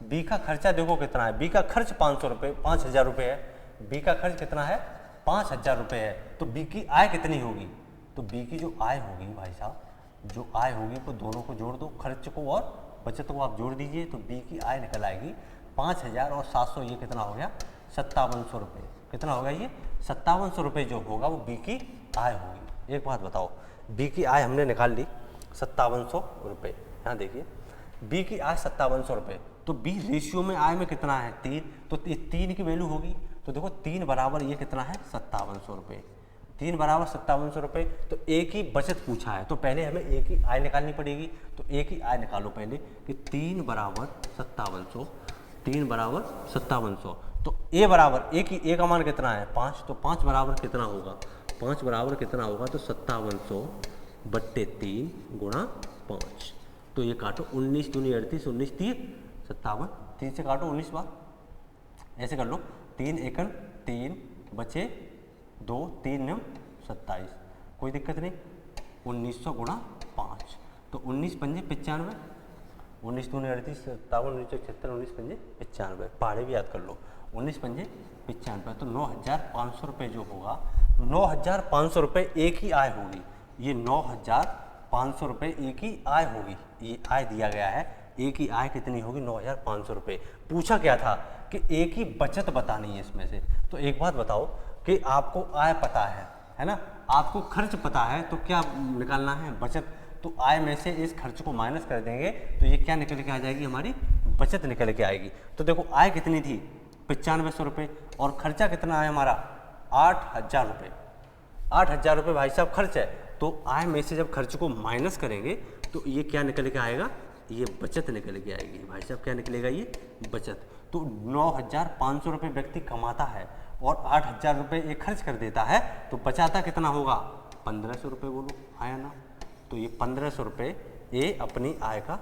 बी का खर्चा देखो कितना है, बी का खर्च 500 रुपये, 5000 रुपये है। बी का खर्च कितना है, 5000 रुपये है। तो बी की आय कितनी होगी, तो बी की जो आय होगी भाई साहब, जो आय होगी वो दोनों को जोड़ दो, खर्च को और बचत को आप जोड़ दीजिए, तो बी की आय निकल आएगी 5000 और 700, ये कितना हो गया, 5700 रुपये। कितना होगा ये, 5700 रुपये जो होगा वो बी की आय होगी। एक बात बताओ, बी की आय हमने निकाल ली 5700 रुपये। यहाँ देखिए बी की आय 5700 रुपये, तो बी रेशियो में आय में कितना है, 3, तो 3 की वैल्यू होगी। तो देखो 3 बराबर ये कितना है, 5700 रुपये, 3 बराबर 5700 रुपये। तो ए की बचत पूछा है, तो पहले हमें ए की आय निकालनी पड़ेगी। तो ए की आय निकालो पहले, कि 3 बराबर 5700, 3 बराबर 5700। तो ए बराबर ए का मान कितना है, 5, तो 5 बराबर कितना होगा, 5 बराबर कितना होगा, तो 5700 बट्टे 3 गुणा 5। तो ये काटो, 19 दूनी 38, 19 3 57, 3 से काटो 19 बार, ऐसे कर लो, 3 एकन 3 बचे 2, 3 9 27, कोई दिक्कत नहीं। 1900 गुणा 5, तो 19 पंजे 95, 19 दूनी 38, 57, 19 76, 19 पंजे 95, पहाड़े भी याद कर लो, 19 पंजे 95, तो 9500 रुपये जो होगा, 9500 रुपये एक ही आय होगी। ये 9500 रुपये एक ही आय होगी, ये आय दिया गया है, एक ही आय कितनी होगी, 9500 रुपये। पूछा क्या था कि एक ही बचत बतानी है इसमें से। तो एक बात बताओ कि आपको आय पता है ना, आपको खर्च पता है, तो क्या निकालना है, बचत। तो आय में से इस खर्च को माइनस कर देंगे, तो ये क्या निकल के आ जाएगी, हमारी बचत निकल के आएगी। तो देखो आय कितनी थी, 9500 रुपये, और खर्चा कितना है हमारा, 8000 रुपये। 8000 रुपये भाई साहब खर्च है। तो आय में से जब खर्च को माइनस करेंगे तो ये क्या निकल के आएगा, ये बचत निकल के आएगी भाई साहब। क्या निकलेगा, ये बचत। तो 9500 रुपये व्यक्ति कमाता है और 8000 रुपये ये खर्च कर देता है, तो बचाता कितना होगा, 1500 रुपये। बोलो आया ना। तो ये 1500 रुपये ये अपनी आय का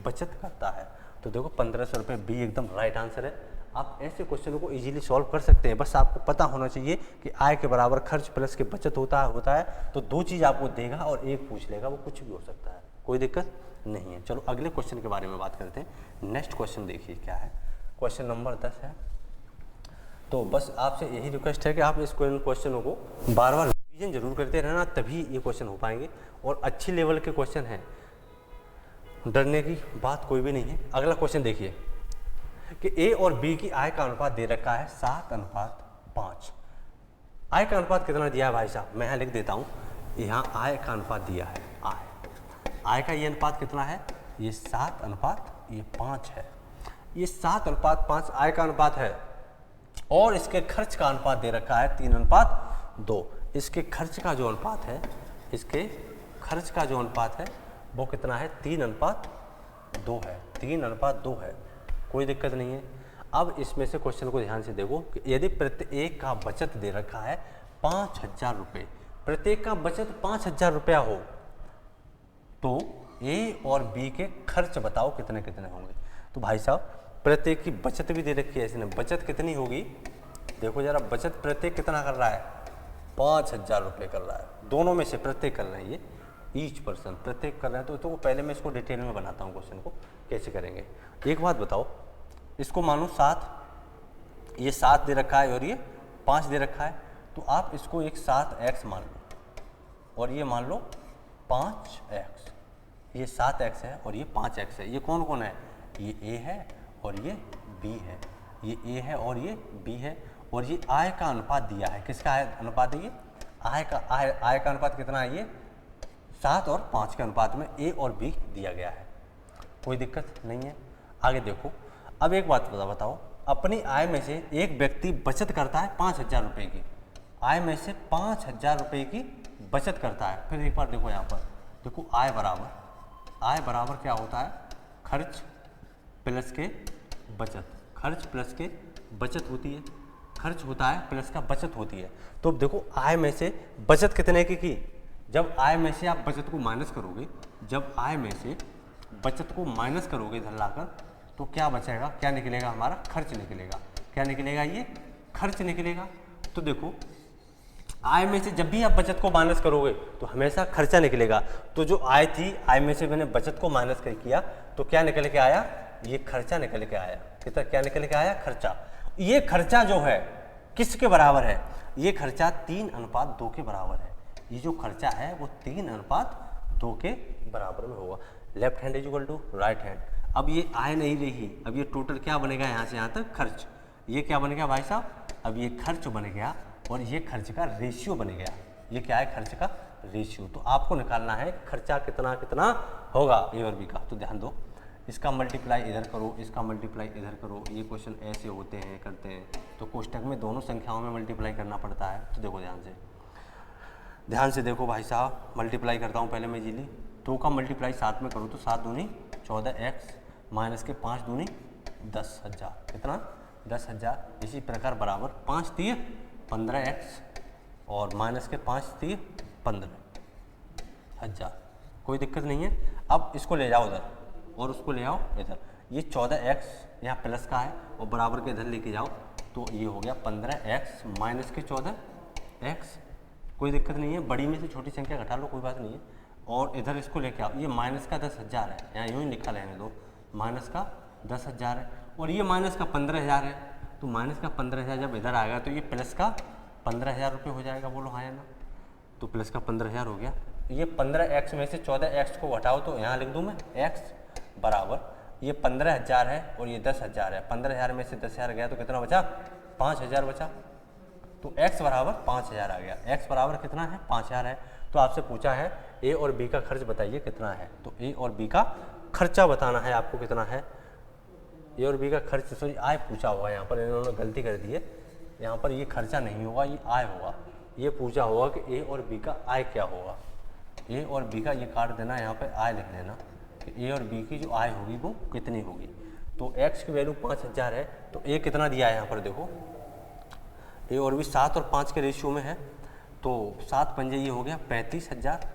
बचत करता है। तो देखो 1500 रुपये बी एकदम राइट आंसर है। आप ऐसे क्वेश्चन को इजीली सॉल्व कर सकते हैं, बस आपको पता होना चाहिए कि आय के बराबर खर्च प्लस के बचत होता है। तो 2 चीज़ आपको देगा और एक पूछ लेगा, वो कुछ भी हो सकता है, कोई दिक्कत नहीं है। चलो अगले क्वेश्चन के बारे में बात करते हैं। नेक्स्ट क्वेश्चन देखिए क्या है, क्वेश्चन नंबर 10 है। तो बस आपसे यही रिक्वेस्ट है कि आप इस क्वेश्चनों को बार बार रिवीजन जरूर करते रहना, तभी ये क्वेश्चन हो पाएंगे और अच्छी लेवल के क्वेश्चन हैं, डरने की बात कोई भी नहीं है। अगला क्वेश्चन देखिए कि ए और बी की आय का अनुपात दे रखा है 7:5। आय का अनुपात कितना दिया है भाई साहब, मैं यहाँ लिख देता हूँ। यहाँ आय का अनुपात दिया है, आय का ये अनुपात कितना है, ये 7:5 है। ये 7:5 आय का अनुपात है और इसके खर्च का अनुपात दे रखा है 3:2। इसके खर्च का जो अनुपात है, इसके खर्च का जो अनुपात है वो कितना है, 3:2 है। 3:2 है, कोई दिक्कत नहीं है। अब इसमें से क्वेश्चन को ध्यान से देखो कि यदि प्रत्येक का बचत दे रखा है 5000 रुपये, प्रत्येक का बचत 5000 रुपया हो, तो ए और बी के खर्च बताओ कितने कितने होंगे। तो भाई साहब प्रत्येक की बचत भी दे रखी है इसने, बचत कितनी होगी, देखो जरा, बचत प्रत्येक कितना कर रहा है, 5000 रुपये कर रहा है। दोनों में से प्रत्येक कर रहे हैं, ये ईच पर्सन प्रत्येक कर रहे हैं। तो पहले मैं इसको डिटेल में बनाता हूँ, क्वेश्चन को कैसे करेंगे। एक बात बताओ, इसको मानो 7, ये 7 दे रखा है और ये 5 दे रखा है, तो आप इसको एक 7x मान लो और ये मान लो 5x। ये 7x है और ये 5x है। ये कौन कौन है, ये a है और ये बी है, ये ए है और ये बी है, और ये आय का अनुपात दिया है। किसका आय अनुपात है ये? आय का अनुपात कितना है? ये 7 और 5 के अनुपात में ए और बी दिया गया है। कोई दिक्कत नहीं है। आगे देखो, अब एक बात बताओ, अपनी आय में से एक व्यक्ति बचत करता है 5,000 रुपये की, आय में से 5,000 रुपये की बचत करता है। फिर एक बार देखो यहाँ पर, देखो आय बराबर क्या होता है? खर्च प्लस के बचत, खर्च प्लस के बचत होती है, खर्च होता है प्लस का बचत होती है। तो देखो आय में से बचत कितने की? जब आय में से आप बचत को माइनस करोगे, जब आय में से बचत को माइनस करोगे इधर लाकर, तो क्या बचेगा? क्या निकलेगा? हमारा खर्च निकलेगा। क्या निकलेगा? ये खर्च निकलेगा। तो देखो आय में से जब भी आप बचत को माइनस करोगे तो हमेशा खर्चा निकलेगा। तो जो आय थी, आय में से मैंने बचत को माइनस किया तो क्या निकल के आया? ये खर्चा निकल के आया। कितना क्या निकल के आया? खर्चा। ये खर्चा जो है किसके बराबर है? ये खर्चा 3:2 के बराबर है। ये जो खर्चा है वो 3:2 के बराबर में होगा। Left hand is equal to right hand. अब ये आय नहीं रही, अब ये टोटल क्या बनेगा? यहाँ से यहाँ तक खर्च। ये क्या बन गया भाई साहब? अब ये खर्च बन गया और ये खर्च का रेशियो बन गया। ये क्या है? खर्च का रेशियो। तो आपको निकालना है खर्चा कितना कितना होगा ए और बी का। तो ध्यान दो, इसका मल्टीप्लाई इधर करो, इसका मल्टीप्लाई इधर करो। ये क्वेश्चन ऐसे होते हैं, करते हैं, तो कोष्टक में दोनों संख्याओं में मल्टीप्लाई करना पड़ता है। तो देखो ध्यान से देखो भाई साहब, मल्टीप्लाई करता हूँ पहले मैं इजीली। 2 का मल्टीप्लाई 7 में करूँ तो 7 दूनी 14x माइनस के 5 दूनी 10,000। कितना? 10,000। इसी प्रकार बराबर 5 3 15x और माइनस के 5 3 15,000। कोई दिक्कत नहीं है। अब इसको ले जाओ उधर और उसको ले आओ इधर। ये 14x यहाँ प्लस का है और बराबर के इधर लेके जाओ तो ये हो गया 15x माइनस के 14x। कोई दिक्कत नहीं है, बड़ी में से छोटी संख्या घटा लो, कोई बात नहीं है। और इधर इसको लेके आओ, ये माइनस का 10,000 है, यहाँ यूँ ही लिखा रहने दो, माइनस का 10,000 है और ये माइनस का 15,000 है। तो माइनस का 15,000 जब इधर आएगा तो ये प्लस का 15,000 रुपये हो जाएगा। बोलो हाँ या ना? तो प्लस का 15,000 हो गया। ये 15x में से 14x को घटाओ तो यहाँ लिख दूँ मैं x बराबर, ये 15,000 है और ये 10,000 है। 15,000 में से 10,000 गया तो कितना बचा? 5,000 बचा। तो x बराबर 5,000 आ गया। x बराबर कितना है? 5,000 है। तो आपसे पूछा है a और b का खर्च बताइए कितना है। तो a और b का खर्चा बताना है आपको कितना है। a और b का खर्च, सॉरी आय पूछा होगा, यहाँ पर इन्होंने गलती कर दी है। यहाँ पर ये खर्चा नहीं होगा, ये आय होगा। ये पूछा होगा कि a और b का आय क्या होगा। a और b का ये काट देना, यहाँ पर आय लिख देना कि a और b की जो आय होगी वो कितनी होगी। तो x की वैल्यू 5,000 है तो a कितना दिया है यहाँ पर देखो, ए और भी 7 और 5 के रेशियो में है। तो 7 पंजे ये हो गया 35,000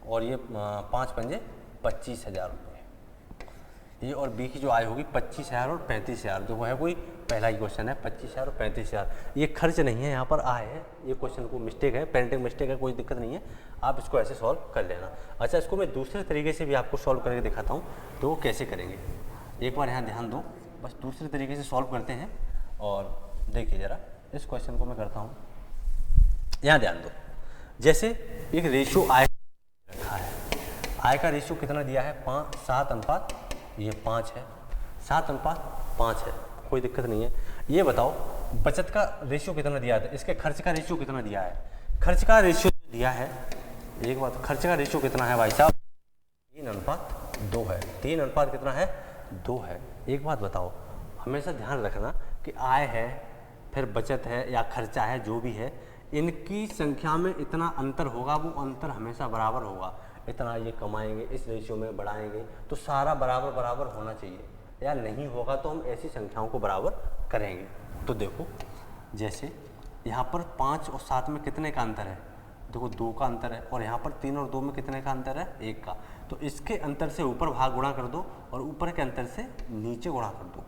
और ये 5 पंजे 25,000 रुपये। ए और बी की जो आय होगी 25,000 और 35,000। देखो है कोई पहला ही क्वेश्चन है 25,000 और 35,000। ये खर्च नहीं है, यहाँ पर आय है। ये क्वेश्चन को मिस्टेक है, पेरेंटिंग मिस्टेक है, कोई दिक्कत नहीं है, आप इसको ऐसे सॉल्व कर लेना। अच्छा, इसको मैं दूसरे तरीके से भी आपको सॉल्व करके दिखाता हूँ तो वो कैसे करेंगे। एक बार यहाँ ध्यान दो, बस दूसरे तरीके से सॉल्व करते हैं। और देखिए ज़रा इस क्वेश्चन को मैं करता हूँ, यहाँ ध्यान दो। जैसे एक रेशियो आय रखा है, आय का रेशियो कितना दिया है? 7:5, ये 5 है, 7:5 है, कोई दिक्कत नहीं है। ये बताओ बचत का रेशियो कितना दिया है, इसके खर्च का रेशियो कितना दिया है? खर्च का रेशियो दिया है, एक बात, खर्च का रेशियो कितना है भाई साहब? 3:2 है। 3 कितना है? 2 है। एक बात बताओ, हमेशा ध्यान रखना कि आय है फिर बचत है या खर्चा है, जो भी है, इनकी संख्या में इतना अंतर होगा, वो अंतर हमेशा बराबर होगा। इतना ये कमाएंगे, इस रेशियो में बढ़ाएंगे, तो सारा बराबर बराबर होना चाहिए। या नहीं होगा तो हम ऐसी संख्याओं को बराबर करेंगे। तो देखो जैसे यहाँ पर 5 और 7 में कितने का अंतर है? देखो 2 का अंतर है। और यहाँ पर 3 और 2 में कितने का अंतर है? 1 का। तो इसके अंतर से ऊपर भाग गुणा कर दो और ऊपर के अंतर से नीचे गुणा कर दो।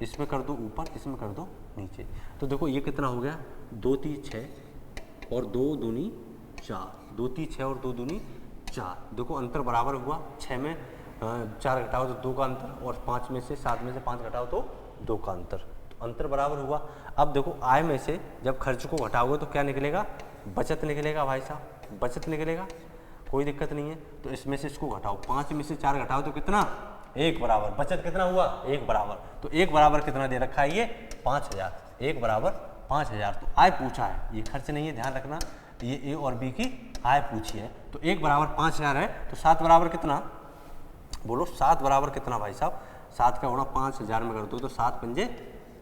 इसमें कर दो ऊपर, इसमें कर दो नीचे। तो देखो ये कितना हो गया? 2 3 6 और 2 दूनी 4। 2 3 6 और 2 दूनी 4। देखो अंतर बराबर हुआ। 6 में 4 घटाओ तो 2 का अंतर, और 5 में से 7 में से 5 घटाओ तो 2 का अंतर। तो अंतर बराबर हुआ। अब देखो आय में से जब खर्च को घटाओगे तो क्या निकलेगा? बचत निकलेगा भाई साहब, बचत निकलेगा, कोई दिक्कत नहीं है। तो इसमें से इसको घटाओ, 5 में से 4 घटाओ तो कितना? 1 बराबर, बचत कितना हुआ 1 बराबर, तो 1 बराबर कितना दे रखा है ये 5000, 1 बराबर 5000। तो आय पूछा है, ये खर्च नहीं है, ध्यान रखना, ये ए और बी की आय पूछी है। तो 1 बराबर 5000 है, तो 7 बराबर कितना, बोलो 7 बराबर कितना भाई साहब, 7 का गुणा 5000 में कर दो तो 7 पंजे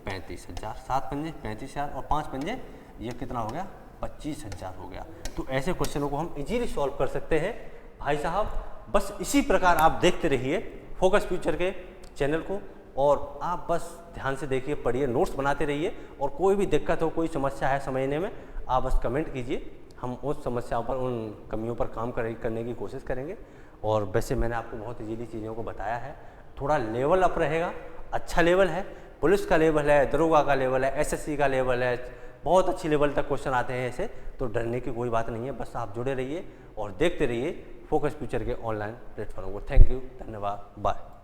35000, 7 पंजे 35000 और 5 पंजे ये कितना हो गया 25000 हो गया। तो ऐसे क्वेश्चनों को हम इजीली सॉल्व कर सकते हैं भाई साहब। बस इसी प्रकार आप देखते रहिए फोकस फ्यूचर के चैनल को, और आप बस ध्यान से देखिए, पढ़िए, नोट्स बनाते रहिए, और कोई भी दिक्कत हो, कोई समस्या है समझने में, आप बस कमेंट कीजिए, हम उस समस्याओं पर, उन कमियों पर काम करने की कोशिश करेंगे। और वैसे मैंने आपको बहुत इजीली चीज़ों को बताया है, थोड़ा लेवल अप रहेगा, अच्छा लेवल है, पुलिस का लेवल है, दरोगा का लेवल है, एसएससी का लेवल है, बहुत अच्छी लेवल तक क्वेश्चन आते हैं ऐसे, तो डरने की कोई बात नहीं है। बस आप जुड़े रहिए और देखते रहिए फोकस फ्यूचर के ऑनलाइन प्लेटफॉर्म को। थैंक यू, धन्यवाद, बाय।